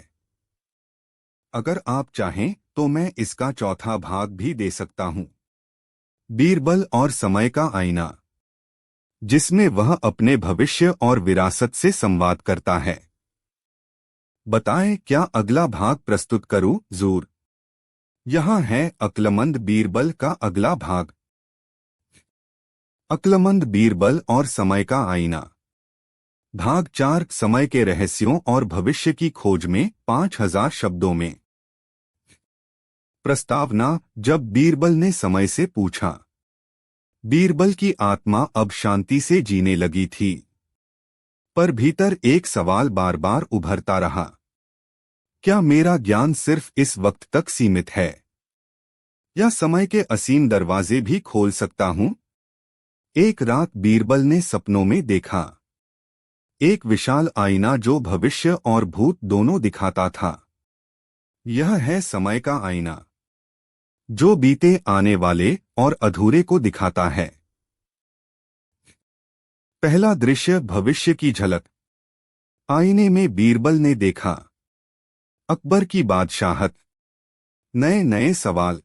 अगर आप चाहें तो मैं इसका चौथा भाग भी दे सकता हूं, बीरबल और समय का आईना, जिसमें वह अपने भविष्य और विरासत से संवाद करता है। बताएं, क्या अगला भाग प्रस्तुत करूं? जरूर। यहां है अक्लमंद बीरबल का अगला भाग। अक्लमंद बीरबल और समय का आईना, भाग 4, समय के रहस्यों और भविष्य की खोज में 5000 शब्दों में। प्रस्तावना, जब बीरबल ने समय से पूछा। बीरबल की आत्मा अब शांति से जीने लगी थी, पर भीतर एक सवाल बार बार उभरता रहा, क्या मेरा ज्ञान सिर्फ इस वक्त तक सीमित है, या समय के असीम दरवाजे भी खोल सकता हूं? एक रात बीरबल ने सपनों में देखा एक विशाल आईना जो भविष्य और भूत दोनों दिखाता था। यह है समय का आईना, जो बीते, आने वाले और अधूरे को दिखाता है। पहला दृश्य, भविष्य की झलक। आईने में बीरबल ने देखा अकबर की बादशाहत, नए नए सवाल,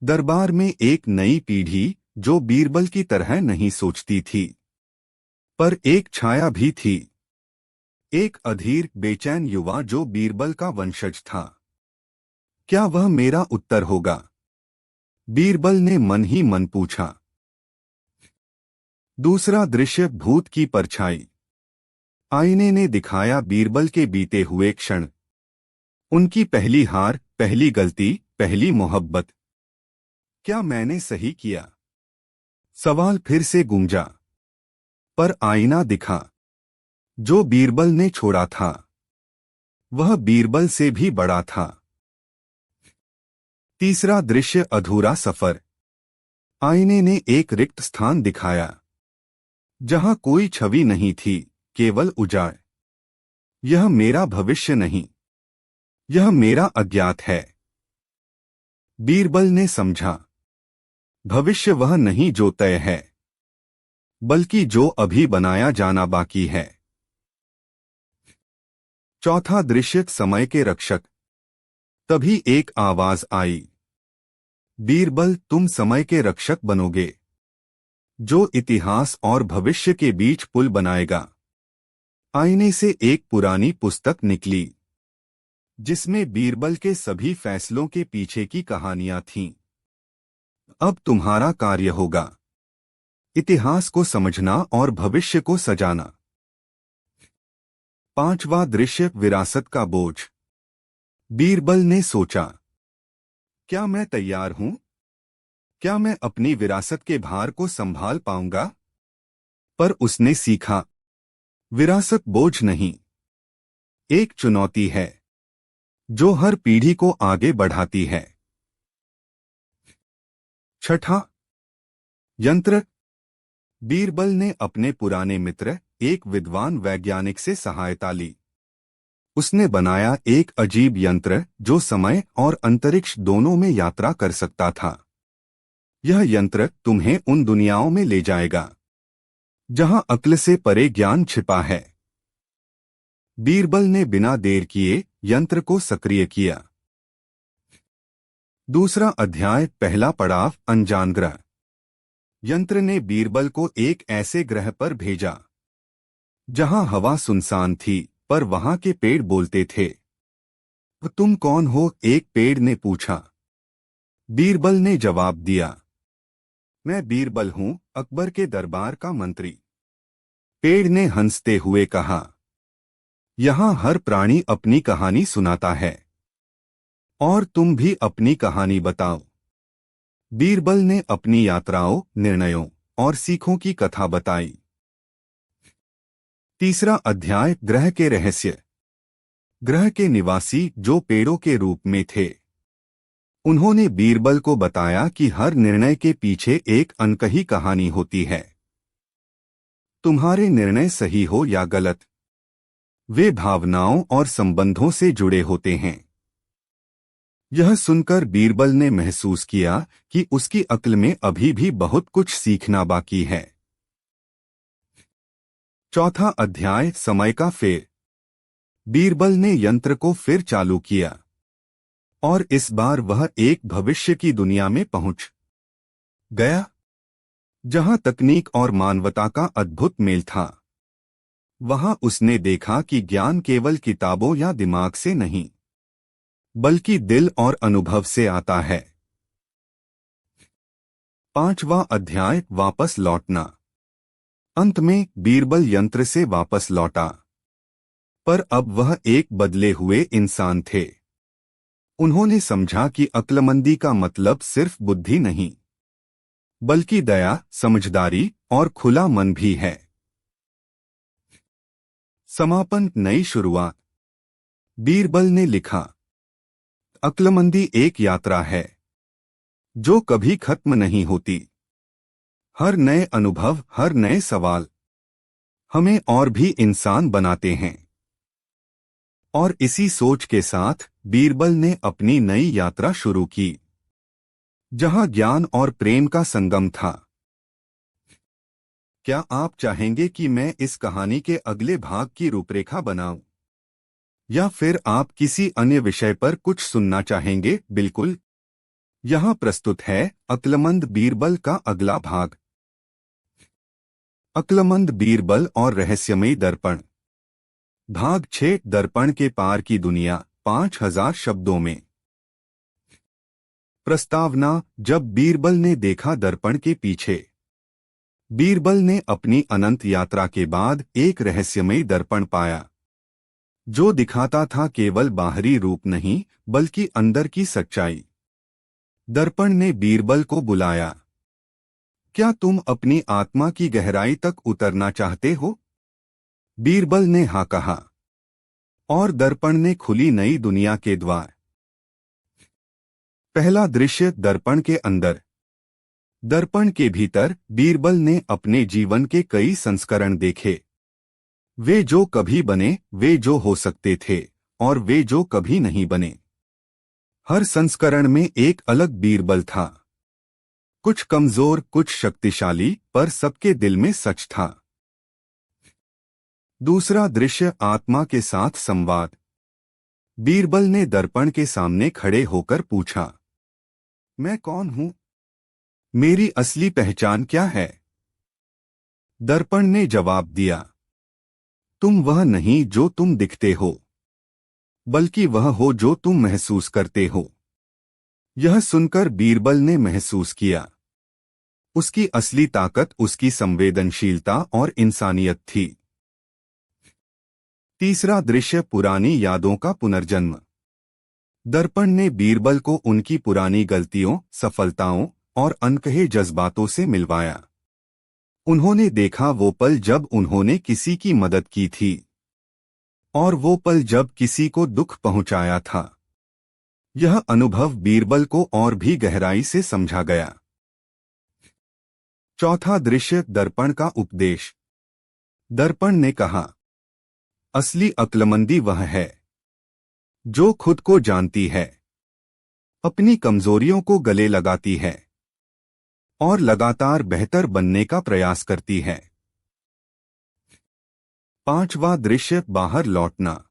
दरबार में एक नई पीढ़ी जो बीरबल की तरह नहीं सोचती थी, पर एक छाया भी थी, एक अधीर, बेचैन युवा जो बीरबल का वंशज था। क्या वह मेरा उत्तर होगा? बीरबल ने मन ही मन पूछा। दूसरा दृश्य, भूत की परछाई। आईने ने दिखाया बीरबल के बीते हुए क्षण, उनकी पहली हार, पहली गलती, पहली मोहब्बत। क्या मैंने सही किया? सवाल फिर से गूंजा, पर आईना दिखा जो बीरबल ने छोड़ा था। वह बीरबल से भी बड़ा था। तीसरा दृश्य, अधूरा सफर। आईने ने एक रिक्त स्थान दिखाया, जहां कोई छवि नहीं थी, केवल उजाड़। यह मेरा भविष्य नहीं, यह मेरा अज्ञात है। बीरबल ने समझा, भविष्य वह नहीं जो तय है, बल्कि जो अभी बनाया जाना बाकी है। चौथा दृश्य, समय के रक्षक। तभी एक आवाज आई, बीरबल, तुम समय के रक्षक बनोगे, जो इतिहास और भविष्य के बीच पुल बनाएगा। आईने से एक पुरानी पुस्तक निकली, जिसमें बीरबल के सभी फैसलों के पीछे की कहानियां थीं। अब तुम्हारा कार्य होगा इतिहास को समझना और भविष्य को सजाना। पांचवा दृश्य, विरासत का बोझ। बीरबल ने सोचा, क्या मैं तैयार हूं? क्या मैं अपनी विरासत के भार को संभाल पाऊंगा? पर उसने सीखा, विरासत बोझ नहीं, एक चुनौती है जो हर पीढ़ी को आगे बढ़ाती है। छठा, यंत्र। बीरबल ने अपने पुराने मित्र एक विद्वान वैज्ञानिक से सहायता ली। उसने बनाया एक अजीब यंत्र जो समय और अंतरिक्ष दोनों में यात्रा कर सकता था। यह यंत्र तुम्हें उन दुनियाओं में ले जाएगा जहां अक्ल से परे ज्ञान छिपा है। बीरबल ने बिना देर किए यंत्र को सक्रिय किया। दूसरा अध्याय, पहला पड़ाव, अनजान ग्रह। यंत्र ने बीरबल को एक ऐसे ग्रह पर भेजा जहां हवा सुनसान थी, पर वहां के पेड़ बोलते थे। तुम कौन हो? एक पेड़ ने पूछा। बीरबल ने जवाब दिया, मैं बीरबल हूं, अकबर के दरबार का मंत्री। पेड़ ने हंसते हुए कहा, यहां हर प्राणी अपनी कहानी सुनाता है, और तुम भी अपनी कहानी बताओ। बीरबल ने अपनी यात्राओं, निर्णयों और सीखों की कथा बताई। तीसरा अध्याय, ग्रह के रहस्य। ग्रह के निवासी जो पेड़ों के रूप में थे, उन्होंने बीरबल को बताया कि हर निर्णय के पीछे एक अनकही कहानी होती है। तुम्हारे निर्णय सही हो या गलत, वे भावनाओं और संबंधों से जुड़े होते हैं। यह सुनकर बीरबल ने महसूस किया कि उसकी अक्ल में अभी भी बहुत कुछ सीखना बाकी है। चौथा अध्याय, समय का फेर। बीरबल ने यंत्र को फिर चालू किया, और इस बार वह एक भविष्य की दुनिया में पहुंच गया जहां तकनीक और मानवता का अद्भुत मेल था। वहां उसने देखा कि ज्ञान केवल किताबों या दिमाग से नहीं, बल्कि दिल और अनुभव से आता है। पांचवा अध्याय, वापस लौटना। अंत में बीरबल यंत्र से वापस लौटा, पर अब वह एक बदले हुए इंसान थे। उन्होंने समझा कि अक्लमंदी का मतलब सिर्फ बुद्धि नहीं, बल्कि दया, समझदारी और खुला मन भी है। समापन, नई शुरुआत। बीरबल ने लिखा, अक्लमंदी एक यात्रा है जो कभी खत्म नहीं होती। हर नए अनुभव, हर नए सवाल हमें और भी इंसान बनाते हैं। और इसी सोच के साथ बीरबल ने अपनी नई यात्रा शुरू की, जहां ज्ञान और प्रेम का संगम था। क्या आप चाहेंगे कि मैं इस कहानी के अगले भाग की रूपरेखा बनाऊं? या फिर आप किसी अन्य विषय पर कुछ सुनना चाहेंगे? बिल्कुल। यहाँ प्रस्तुत है अक्लमंद बीरबल का अगला भाग। अक्लमंद बीरबल और रहस्यमयी दर्पण। भाग 6, दर्पण के पार की दुनिया, 5000 शब्दों में। प्रस्तावना। जब बीरबल ने देखा दर्पण के पीछे, बीरबल ने अपनी अनंत यात्रा के बाद एक रहस्यमयी दर्पण पाया, जो दिखाता था केवल बाहरी रूप नहीं, बल्कि अंदर की सच्चाई। दर्पण ने बीरबल को बुलाया। क्या तुम अपनी आत्मा की गहराई तक उतरना चाहते हो? बीरबल ने हाँ कहा, और दर्पण ने खुली नई दुनिया के द्वार। पहला दृश्य, दर्पण के अंदर। दर्पण के भीतर बीरबल ने अपने जीवन के कई संस्करण देखे। वे जो कभी बने, वे जो हो सकते थे, और वे जो कभी नहीं बने। हर संस्करण में एक अलग बीरबल था, कुछ कमजोर, कुछ शक्तिशाली, पर सबके दिल में सच था। दूसरा दृश्य, आत्मा के साथ संवाद। बीरबल ने दर्पण के सामने खड़े होकर पूछा, मैं कौन हूं? मेरी असली पहचान क्या है? दर्पण ने जवाब दिया, तुम वह नहीं जो तुम दिखते हो, बल्कि वह हो जो तुम महसूस करते हो। यह सुनकर बीरबल ने महसूस किया, उसकी असली ताकत उसकी संवेदनशीलता और इंसानियत थी। तीसरा दृश्य, पुरानी यादों का पुनर्जन्म। दर्पण ने बीरबल को उनकी पुरानी गलतियों, सफलताओं और अनकहे जज्बातों से मिलवाया। उन्होंने देखा वो पल जब उन्होंने किसी की मदद की थी, और वो पल जब किसी को दुख पहुंचाया था। यह अनुभव बीरबल को और भी गहराई से समझा गया। चौथा दृश्य, दर्पण का उपदेश। दर्पण ने कहा, असली अक्लमंदी वह है जो खुद को जानती है, अपनी कमजोरियों को गले लगाती है और लगातार बेहतर बनने का प्रयास करती है। पांचवा दृश्य, बाहर लौटना।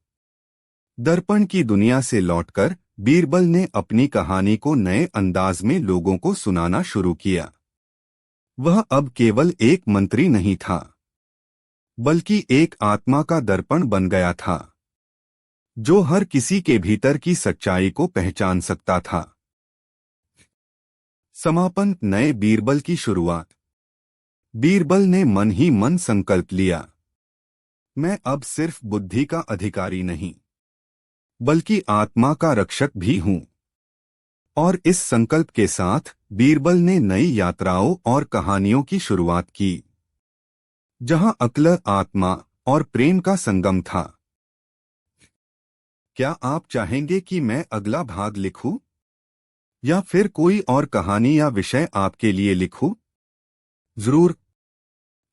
दर्पण की दुनिया से लौटकर बीरबल ने अपनी कहानी को नए अंदाज में लोगों को सुनाना शुरू किया। वह अब केवल एक मंत्री नहीं था, बल्कि एक आत्मा का दर्पण बन गया था, जो हर किसी के भीतर की सच्चाई को पहचान सकता था। समापन, नए बीरबल की शुरुआत। बीरबल ने मन ही मन संकल्प लिया, मैं अब सिर्फ बुद्धि का अधिकारी नहीं, बल्कि आत्मा का रक्षक भी हूं। और इस संकल्प के साथ बीरबल ने नई यात्राओं और कहानियों की शुरुआत की, जहां अक्ल, आत्मा और प्रेम का संगम था। क्या आप चाहेंगे कि मैं अगला भाग लिखूं? या फिर कोई और कहानी या विषय आपके लिए लिखूं? जरूर।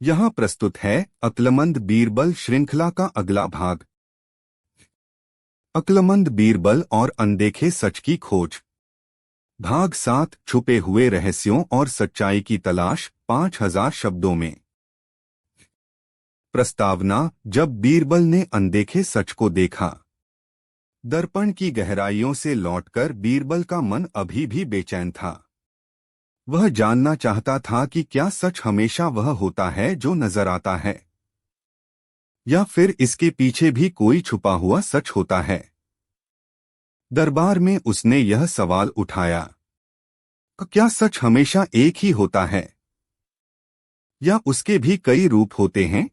यहां प्रस्तुत है अक्लमंद बीरबल श्रृंखला का अगला भाग। अक्लमंद बीरबल और अनदेखे सच की खोज, भाग 7, छुपे हुए रहस्यों और सच्चाई की तलाश, 5000 शब्दों में। प्रस्तावना, जब बीरबल ने अनदेखे सच को देखा। दर्पण की गहराइयों से लौटकर बीरबल का मन अभी भी बेचैन था। वह जानना चाहता था कि क्या सच हमेशा वह होता है जो नजर आता है, या फिर इसके पीछे भी कोई छुपा हुआ सच होता है। दरबार में उसने यह सवाल उठाया, क्या सच हमेशा एक ही होता है, या उसके भी कई रूप होते हैं?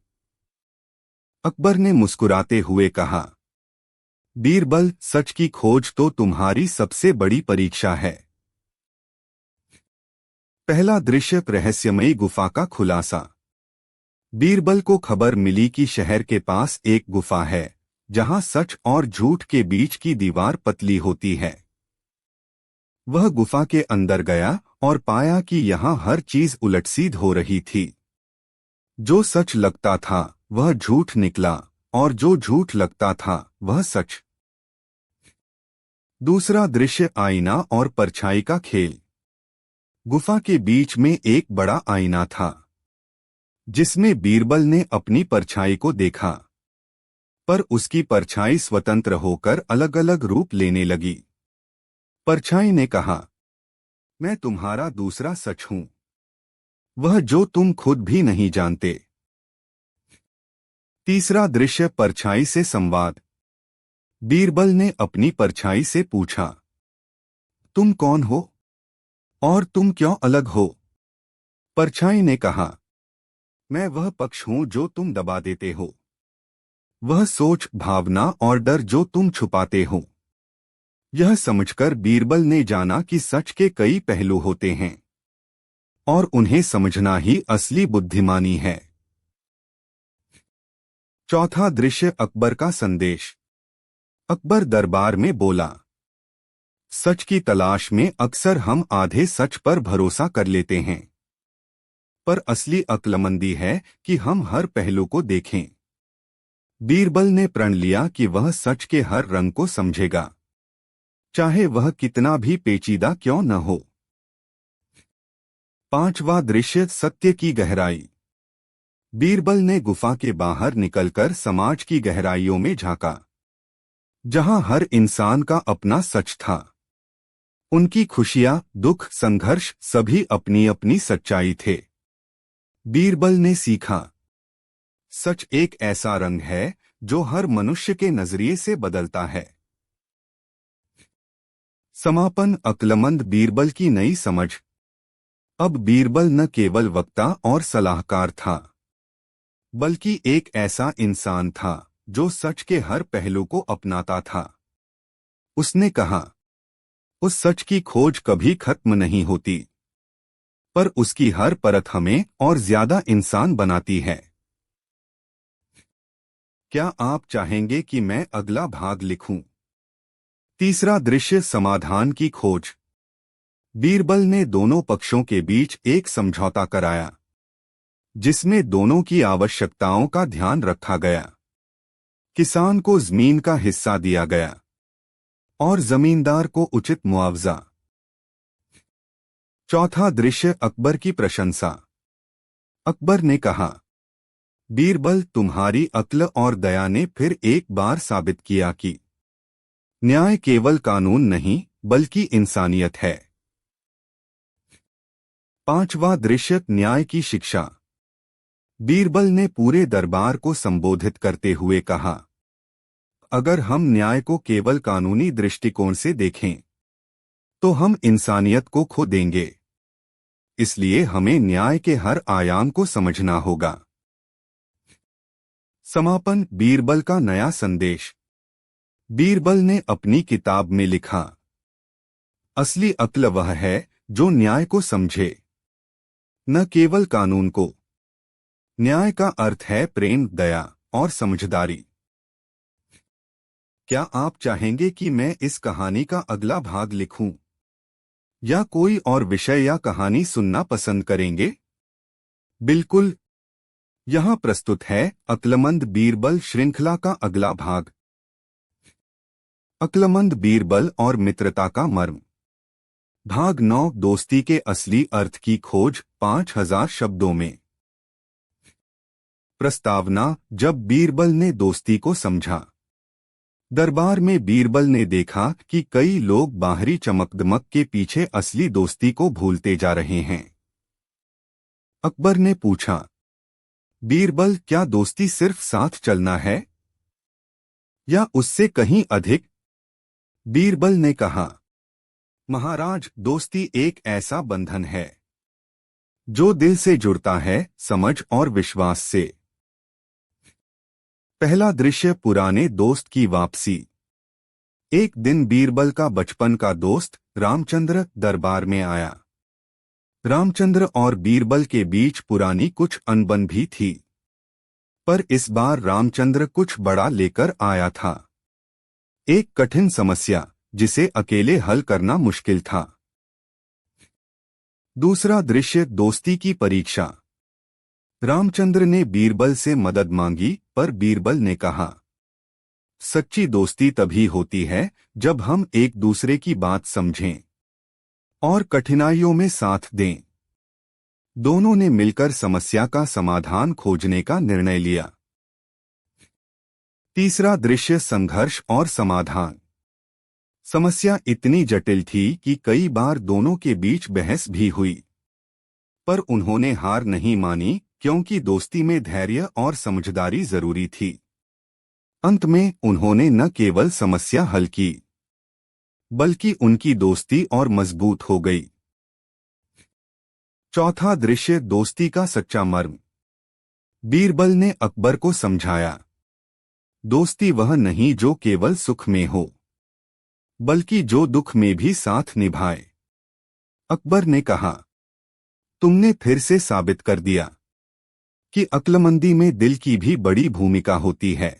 अकबर ने मुस्कुराते हुए कहा, बीरबल, सच की खोज तो तुम्हारी सबसे बड़ी परीक्षा है। पहला दृश्य, रहस्यमयी गुफा का खुलासा। बीरबल को खबर मिली कि शहर के पास एक गुफा है, जहां सच और झूठ के बीच की दीवार पतली होती है। वह गुफा के अंदर गया और पाया कि यहां हर चीज उलटसीध हो रही थी। जो सच लगता था वह झूठ निकला, और जो झूठ लगता था वह सच। दूसरा दृश्य, आईना और परछाई का खेल। गुफा के बीच में एक बड़ा आईना था, जिसमें बीरबल ने अपनी परछाई को देखा, पर उसकी परछाई स्वतंत्र होकर अलग अलग रूप लेने लगी। परछाई ने कहा, मैं तुम्हारा दूसरा सच हूं, वह जो तुम खुद भी नहीं जानते। तीसरा दृश्य, परछाई से संवाद। बीरबल ने अपनी परछाई से पूछा, तुम कौन हो और तुम क्यों अलग हो? परछाई ने कहा, मैं वह पक्ष हूं जो तुम दबा देते हो, वह सोच, भावना और डर जो तुम छुपाते हो। यह समझकर बीरबल ने जाना कि सच के कई पहलू होते हैं, और उन्हें समझना ही असली बुद्धिमानी है। चौथा दृश्य, अकबर का संदेश। अकबर दरबार में बोला, सच की तलाश में अक्सर हम आधे सच पर भरोसा कर लेते हैं, पर असली अक्लमंदी है कि हम हर पहलू को देखें। बीरबल ने प्रण लिया कि वह सच के हर रंग को समझेगा, चाहे वह कितना भी पेचीदा क्यों न हो। पांचवा दृश्य, सत्य की गहराई। बीरबल ने गुफा के बाहर निकलकर समाज की गहराइयों में झांका, जहां हर इंसान का अपना सच था। उनकी खुशियां, दुख, संघर्ष सभी अपनी अपनी सच्चाई थे। बीरबल ने सीखा, सच एक ऐसा रंग है जो हर मनुष्य के नजरिए से बदलता है। समापन, अक्लमंद बीरबल की नई समझ। अब बीरबल न केवल वक्ता और सलाहकार था, बल्कि एक ऐसा इंसान था जो सच के हर पहलू को अपनाता था। उसने कहा, उस सच की खोज कभी खत्म नहीं होती, पर उसकी हर परत हमें और ज्यादा इंसान बनाती है। क्या आप चाहेंगे कि मैं अगला भाग लिखूं? तीसरा दृश्य, समाधान की खोज। बीरबल ने दोनों पक्षों के बीच एक समझौता कराया। जिसमें दोनों की आवश्यकताओं का ध्यान रखा गया। किसान को जमीन का हिस्सा दिया गया और जमींदार को उचित मुआवजा। चौथा दृश्य अकबर की प्रशंसा। अकबर ने कहा, बीरबल, तुम्हारी अक्ल और दया ने फिर एक बार साबित किया कि न्याय केवल कानून नहीं बल्कि इंसानियत है। पांचवा दृश्य न्याय की शिक्षा। बीरबल ने पूरे दरबार को संबोधित करते हुए कहा, अगर हम न्याय को केवल कानूनी दृष्टिकोण से देखें तो हम इंसानियत को खो देंगे। इसलिए हमें न्याय के हर आयाम को समझना होगा। समापन। बीरबल का नया संदेश। बीरबल ने अपनी किताब में लिखा, असली अक्ल वह है जो न्याय को समझे, न केवल कानून को। न्याय का अर्थ है प्रेम, दया और समझदारी। क्या आप चाहेंगे कि मैं इस कहानी का अगला भाग लिखूं? या कोई और विषय या कहानी सुनना पसंद करेंगे? बिल्कुल। यहाँ प्रस्तुत है अक्लमंद बीरबल श्रृंखला का अगला भाग। अक्लमंद बीरबल और मित्रता का मर्म। भाग 9, दोस्ती के असली अर्थ की खोज, 5000 शब्दों में। प्रस्तावना। जब बीरबल ने दोस्ती को समझा। दरबार में बीरबल ने देखा कि कई लोग बाहरी चमकदमक के पीछे असली दोस्ती को भूलते जा रहे हैं। अकबर ने पूछा, बीरबल, क्या दोस्ती सिर्फ साथ चलना है या उससे कहीं अधिक? बीरबल ने कहा, महाराज, दोस्ती एक ऐसा बंधन है जो दिल से जुड़ता है, समझ और विश्वास से। पहला दृश्य पुराने दोस्त की वापसी। एक दिन बीरबल का बचपन का दोस्त रामचंद्र दरबार में आया। रामचंद्र और बीरबल के बीच पुरानी कुछ अनबन भी थी, पर इस बार रामचंद्र कुछ बड़ा लेकर आया था। एक कठिन समस्या जिसे अकेले हल करना मुश्किल था। दूसरा दृश्य दोस्ती की परीक्षा। रामचंद्र ने बीरबल से मदद मांगी, पर बीरबल ने कहा, सच्ची दोस्ती तभी होती है जब हम एक दूसरे की बात समझें और कठिनाइयों में साथ दें। दोनों ने मिलकर समस्या का समाधान खोजने का निर्णय लिया। तीसरा दृश्य संघर्ष और समाधान। समस्या इतनी जटिल थी कि कई बार दोनों के बीच बहस भी हुई, पर उन्होंने हार नहीं मानी क्योंकि दोस्ती में धैर्य और समझदारी जरूरी थी। अंत में उन्होंने न केवल समस्या हल की, बल्कि उनकी दोस्ती और मजबूत हो गई। चौथा दृश्य दोस्ती का सच्चा मर्म। बीरबल ने अकबर को समझाया, दोस्ती वह नहीं जो केवल सुख में हो, बल्कि जो दुख में भी साथ निभाए। अकबर ने कहा, तुमने फिर से साबित कर दिया कि अक्लमंदी में दिल की भी बड़ी भूमिका होती है।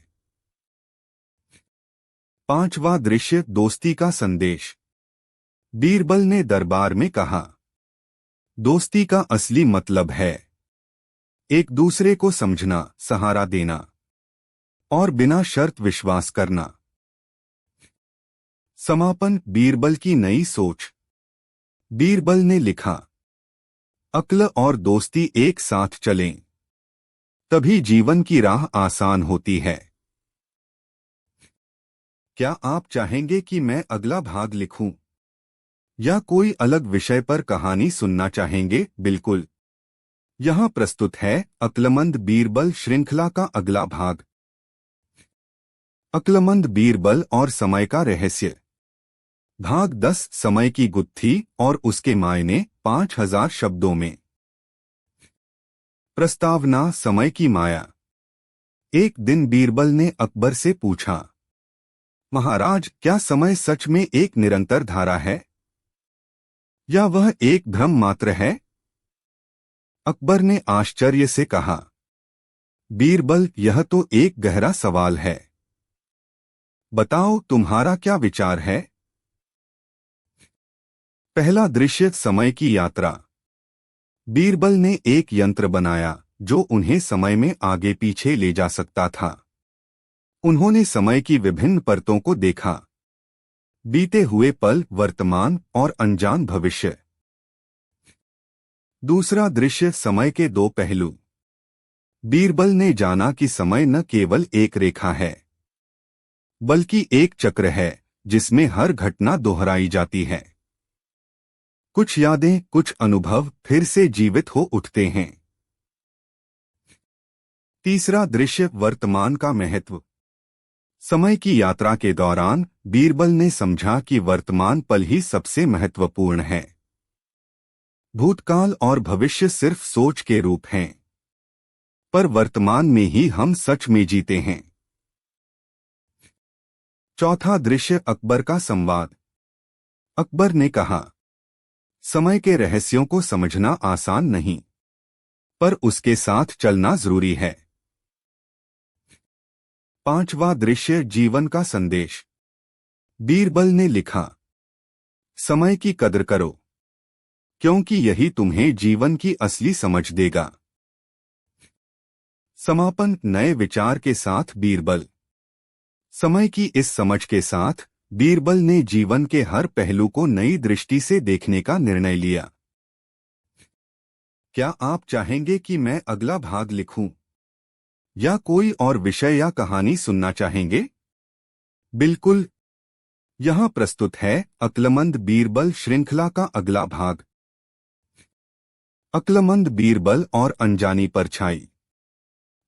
पांचवा दृश्य दोस्ती का संदेश। बीरबल ने दरबार में कहा, दोस्ती का असली मतलब है एक दूसरे को समझना, सहारा देना और बिना शर्त विश्वास करना। समापन। बीरबल की नई सोच। बीरबल ने लिखा, अक्ल और दोस्ती एक साथ चलें, तभी जीवन की राह आसान होती है। क्या आप चाहेंगे कि मैं अगला भाग लिखूं? या कोई अलग विषय पर कहानी सुनना चाहेंगे? बिल्कुल। यहाँ प्रस्तुत है अक्लमंद बीरबल श्रृंखला का अगला भाग। अक्लमंद बीरबल और समय का रहस्य। भाग 10, समय की गुत्थी और उसके मायने, 5000 शब्दों में। प्रस्तावना। समय की माया। एक दिन बीरबल ने अकबर से पूछा, महाराज, क्या समय सच में एक निरंतर धारा है या वह एक भ्रम मात्र है? अकबर ने आश्चर्य से कहा, बीरबल, यह तो एक गहरा सवाल है। बताओ, तुम्हारा क्या विचार है? पहला दृश्य समय की यात्रा। बीरबल ने एक यंत्र बनाया जो उन्हें समय में आगे पीछे ले जा सकता था। उन्होंने समय की विभिन्न परतों को देखा, बीते हुए पल, वर्तमान और अनजान भविष्य। दूसरा दृश्य, समय के दो पहलू। बीरबल ने जाना कि समय न केवल एक रेखा है, बल्कि एक चक्र है जिसमें हर घटना दोहराई जाती है। कुछ यादें, कुछ अनुभव फिर से जीवित हो उठते हैं। तीसरा दृश्य, वर्तमान का महत्व। समय की यात्रा के दौरान बीरबल ने समझा कि वर्तमान पल ही सबसे महत्वपूर्ण है। भूतकाल और भविष्य सिर्फ सोच के रूप हैं, पर वर्तमान में ही हम सच में जीते हैं। चौथा दृश्य, अकबर का संवाद। अकबर ने कहा, समय के रहस्यों को समझना आसान नहीं, पर उसके साथ चलना जरूरी है। पांचवा दृश्य, जीवन का संदेश। बीरबल ने लिखा, समय की कदर करो, क्योंकि यही तुम्हें जीवन की असली समझ देगा। समापन, नए विचार के साथ बीरबल। समय की इस समझ के साथ बीरबल ने जीवन के हर पहलू को नई दृष्टि से देखने का निर्णय लिया। क्या आप चाहेंगे कि मैं अगला भाग लिखूं? या कोई और विषय या कहानी सुनना चाहेंगे? बिल्कुल। यहाँ प्रस्तुत है अक्लमंद बीरबल श्रृंखला का अगला भाग। अक्लमंद बीरबल और अनजानी परछाई।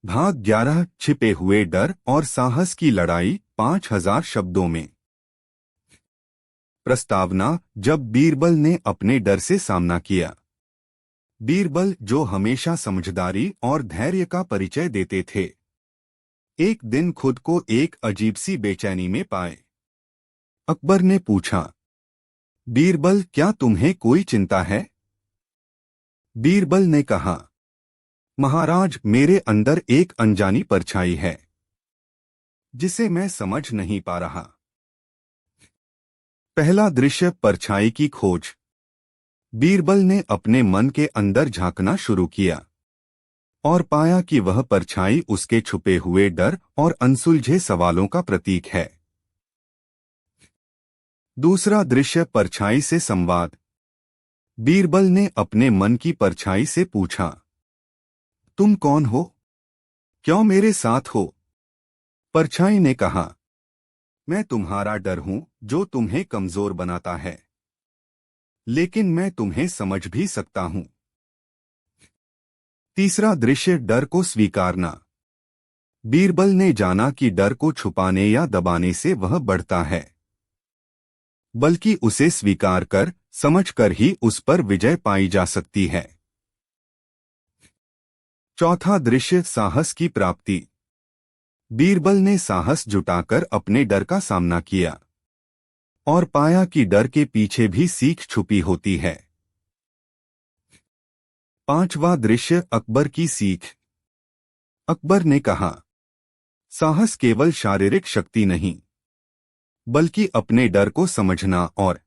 भाग 11, छिपे हुए डर और साहस की लड़ाई, 5000 शब्दों में। प्रस्तावना, जब बीरबल ने अपने डर से सामना किया। बीरबल, जो हमेशा समझदारी और धैर्य का परिचय देते थे, एक दिन खुद को एक अजीब सी बेचैनी में पाए। अकबर ने पूछा, बीरबल, क्या तुम्हें कोई चिंता है? बीरबल ने कहा, महाराज, मेरे अंदर एक अनजानी परछाई है, जिसे मैं समझ नहीं पा रहा। पहला दृश्य, परछाई की खोज। बीरबल ने अपने मन के अंदर झांकना शुरू किया और पाया कि वह परछाई उसके छुपे हुए डर और अनसुलझे सवालों का प्रतीक है। दूसरा दृश्य, परछाई से संवाद। बीरबल ने अपने मन की परछाई से पूछा, तुम कौन हो? क्यों मेरे साथ हो? परछाई ने कहा, मैं तुम्हारा डर हूं, जो तुम्हें कमजोर बनाता है, लेकिन मैं तुम्हें समझ भी सकता हूं। तीसरा दृश्य, डर को स्वीकारना। बीरबल ने जाना कि डर को छुपाने या दबाने से वह बढ़ता है, बल्कि उसे स्वीकार कर, समझकर ही उस पर विजय पाई जा सकती है। चौथा दृश्य, साहस की प्राप्ति। बीरबल ने साहस जुटाकर अपने डर का सामना किया और पाया कि डर के पीछे भी सीख छुपी होती है। पांचवा दृश्य, अकबर की सीख। अकबर ने कहा, साहस केवल शारीरिक शक्ति नहीं, बल्कि अपने डर को समझना और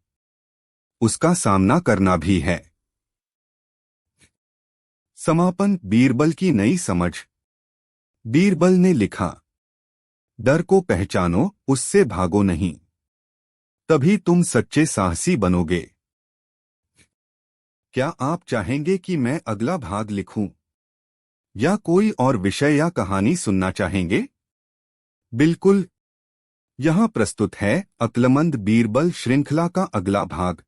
उसका सामना करना भी है। समापन, बीरबल की नई समझ। बीरबल ने लिखा, डर को पहचानो, उससे भागो नहीं, तभी तुम सच्चे साहसी बनोगे। क्या आप चाहेंगे कि मैं अगला भाग लिखूं? या कोई और विषय या कहानी सुनना चाहेंगे? बिल्कुल। यहाँ प्रस्तुत है अक्लमंद बीरबल श्रृंखला का अगला भाग।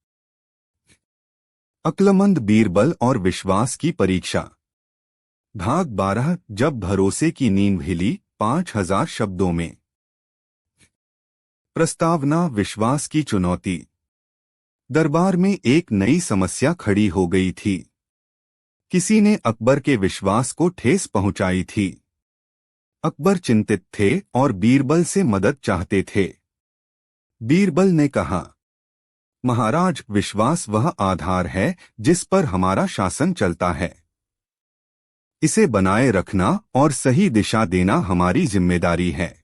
अक्लमंद बीरबल और विश्वास की परीक्षा। भाग 12, जब भरोसे की नींव हिली, 5000 शब्दों में। प्रस्तावना, विश्वास की चुनौती। दरबार में एक नई समस्या खड़ी हो गई थी। किसी ने अकबर के विश्वास को ठेस पहुंचाई थी। अकबर चिंतित थे और बीरबल से मदद चाहते थे। बीरबल ने कहा, महाराज, विश्वास वह आधार है जिस पर हमारा शासन चलता है। इसे बनाए रखना और सही दिशा देना हमारी जिम्मेदारी है।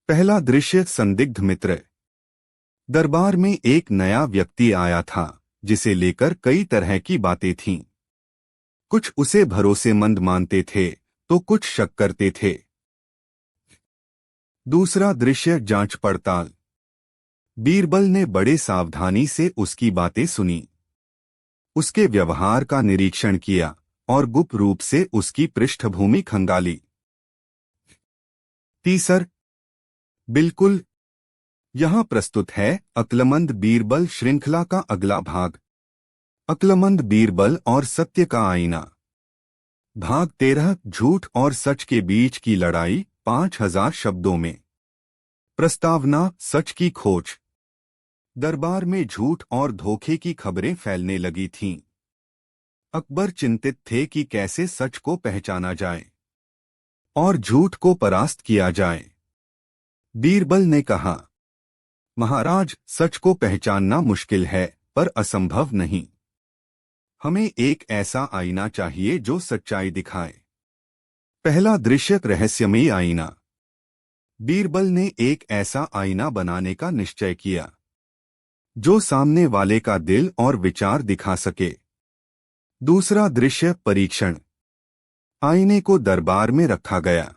पहला दृश्य, संदिग्ध मित्र। दरबार में एक नया व्यक्ति आया था, जिसे लेकर कई तरह की बातें थीं। कुछ उसे भरोसेमंद मानते थे तो कुछ शक करते थे। दूसरा दृश्य जांच पड़ताल। बीरबल ने बड़े सावधानी से उसकी बातें सुनी, उसके व्यवहार का निरीक्षण किया और गुप्त रूप से उसकी पृष्ठभूमि खंगाली। तीसर बिल्कुल। यहाँ प्रस्तुत है अक्लमंद बीरबल श्रृंखला का अगला भाग। अक्लमंद बीरबल और सत्य का आईना। भाग 13 झूठ और सच के बीच की लड़ाई 5000 शब्दों में। प्रस्तावना सच की खोज। दरबार में झूठ और धोखे की खबरें फैलने लगी थीं। अकबर चिंतित थे कि कैसे सच को पहचाना जाए और झूठ को परास्त किया जाए। बीरबल ने कहा, महाराज, सच को पहचानना मुश्किल है पर असंभव नहीं। हमें एक ऐसा आईना चाहिए जो सच्चाई दिखाए। पहला दृश्य रहस्यमयी आईना। बीरबल ने एक ऐसा आईना बनाने का निश्चय किया जो सामने वाले का दिल और विचार दिखा सके। दूसरा दृश्य परीक्षण। आईने को दरबार में रखा गया।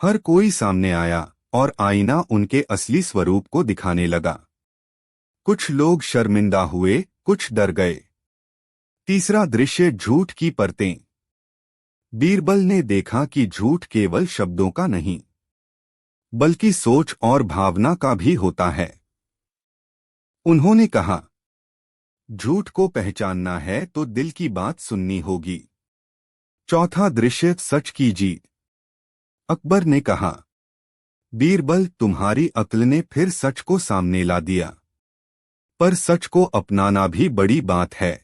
हर कोई सामने आया और आईना उनके असली स्वरूप को दिखाने लगा। कुछ लोग शर्मिंदा हुए, कुछ डर गए। तीसरा दृश्य झूठ की परतें। बीरबल ने देखा कि झूठ केवल शब्दों का नहीं बल्कि सोच और भावना का भी होता है। उन्होंने कहा, झूठ को पहचानना है तो दिल की बात सुननी होगी। चौथा दृश्य सच की जीत। अकबर ने कहा, बीरबल, तुम्हारी अक्ल ने फिर सच को सामने ला दिया, पर सच को अपनाना भी बड़ी बात है।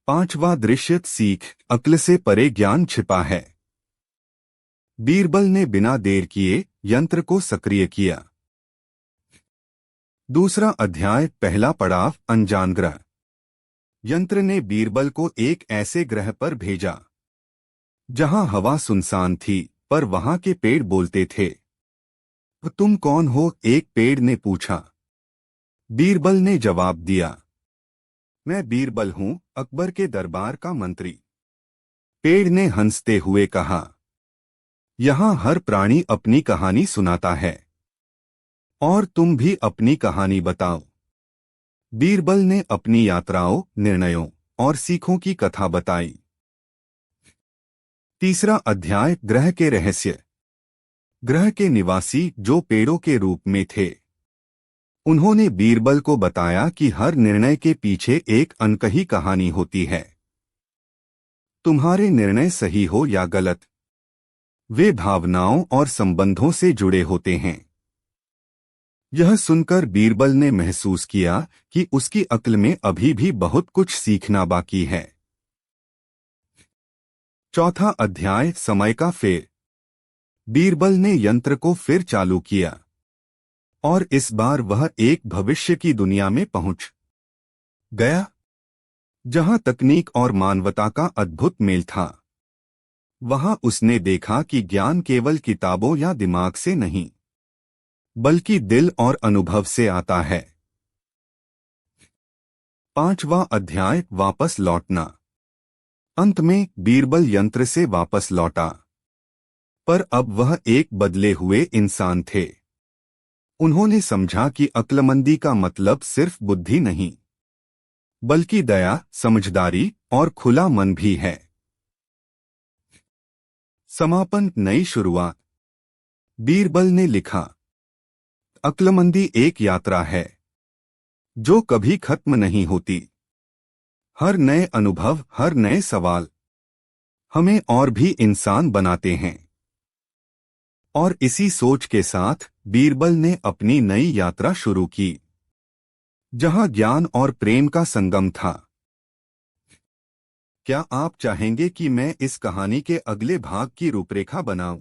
पांचवा दृश्य सीख। अक्ल से परे ज्ञान छिपा है। बीरबल ने बिना देर किए यंत्र को सक्रिय किया। दूसरा अध्याय पहला पड़ाव अनजान ग्रह। यंत्र ने बीरबल को एक ऐसे ग्रह पर भेजा जहां हवा सुनसान थी पर वहां के पेड़ बोलते थे। तुम कौन हो? एक पेड़ ने पूछा। बीरबल ने जवाब दिया, मैं बीरबल हूं, अकबर के दरबार का मंत्री। पेड़ ने हंसते हुए कहा, यहां हर प्राणी अपनी कहानी सुनाता है और तुम भी अपनी कहानी बताओ। बीरबल ने अपनी यात्राओं, निर्णयों और सीखों की कथा बताई। तीसरा अध्याय ग्रह के रहस्य। ग्रह के निवासी जो पेड़ों के रूप में थे, उन्होंने बीरबल को बताया कि हर निर्णय के पीछे एक अनकही कहानी होती है। तुम्हारे निर्णय सही हो या गलत, वे भावनाओं और संबंधों से जुड़े होते हैं। यह सुनकर बीरबल ने महसूस किया कि उसकी अक्ल में अभी भी बहुत कुछ सीखना बाकी है। चौथा अध्याय समय का फेर। बीरबल ने यंत्र को फिर चालू किया और इस बार वह एक भविष्य की दुनिया में पहुंच गया जहां तकनीक और मानवता का अद्भुत मेल था। वहां उसने देखा कि ज्ञान केवल किताबों या दिमाग से नहीं बल्कि दिल और अनुभव से आता है। पांचवा अध्याय वापस लौटना। अंत में बीरबल यंत्र से वापस लौटा, पर अब वह एक बदले हुए इंसान थे। उन्होंने समझा कि अक्लमंदी का मतलब सिर्फ बुद्धि नहीं बल्कि दया, समझदारी और खुला मन भी है। समापन नई शुरुआत। बीरबल ने लिखा, अक्लमंदी एक यात्रा है जो कभी खत्म नहीं होती। हर नए अनुभव, हर नए सवाल हमें और भी इंसान बनाते हैं। और इसी सोच के साथ बीरबल ने अपनी नई यात्रा शुरू की जहां ज्ञान और प्रेम का संगम था। क्या आप चाहेंगे कि मैं इस कहानी के अगले भाग की रूपरेखा बनाऊं?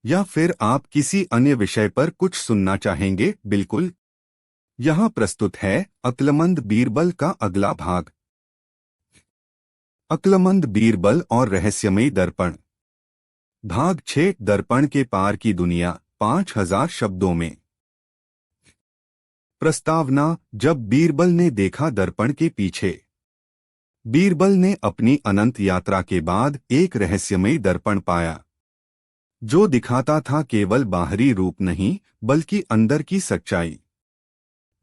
या फिर आप किसी अन्य विषय पर कुछ सुनना चाहेंगे? बिल्कुल। यहाँ प्रस्तुत है अक्लमंद बीरबल का अगला भाग। अक्लमंद बीरबल और रहस्यमयी दर्पण। भाग 6 दर्पण के पार की दुनिया 5000 शब्दों में। प्रस्तावना। जब बीरबल ने देखा दर्पण के पीछे बीरबल ने अपनी अनंत यात्रा के बाद एक रहस्यमयी दर्पण पाया, जो दिखाता था केवल बाहरी रूप नहीं बल्कि अंदर की सच्चाई।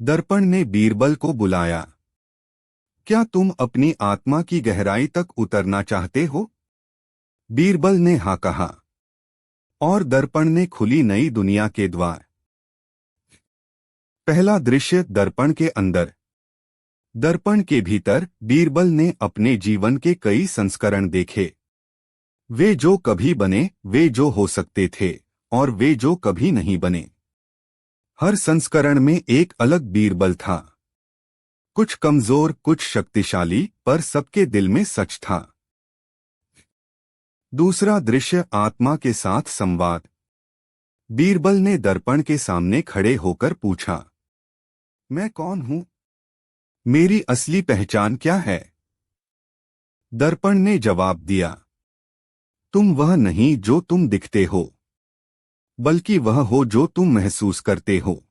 दर्पण ने बीरबल को बुलाया। क्या तुम अपनी आत्मा की गहराई तक उतरना चाहते हो? बीरबल ने हाँ कहा, और दर्पण ने खुली नई दुनिया के द्वार। पहला दृश्य दर्पण के अंदर। दर्पण के भीतर बीरबल ने अपने जीवन के कई संस्करण देखे। वे जो कभी बने, वे जो हो सकते थे, और वे जो कभी नहीं बने। हर संस्करण में एक अलग बीरबल था, कुछ कमजोर, कुछ शक्तिशाली, पर सबके दिल में सच था। दूसरा दृश्य आत्मा के साथ संवाद। बीरबल ने दर्पण के सामने खड़े होकर पूछा, मैं कौन हूं? मेरी असली पहचान क्या है? दर्पण ने जवाब दिया, तुम वह नहीं जो तुम दिखते हो, बल्कि वह हो जो तुम महसूस करते हो।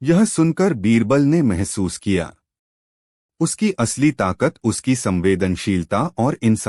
यह सुनकर बीरबल ने महसूस किया, उसकी असली ताकत उसकी संवेदनशीलता और इंसान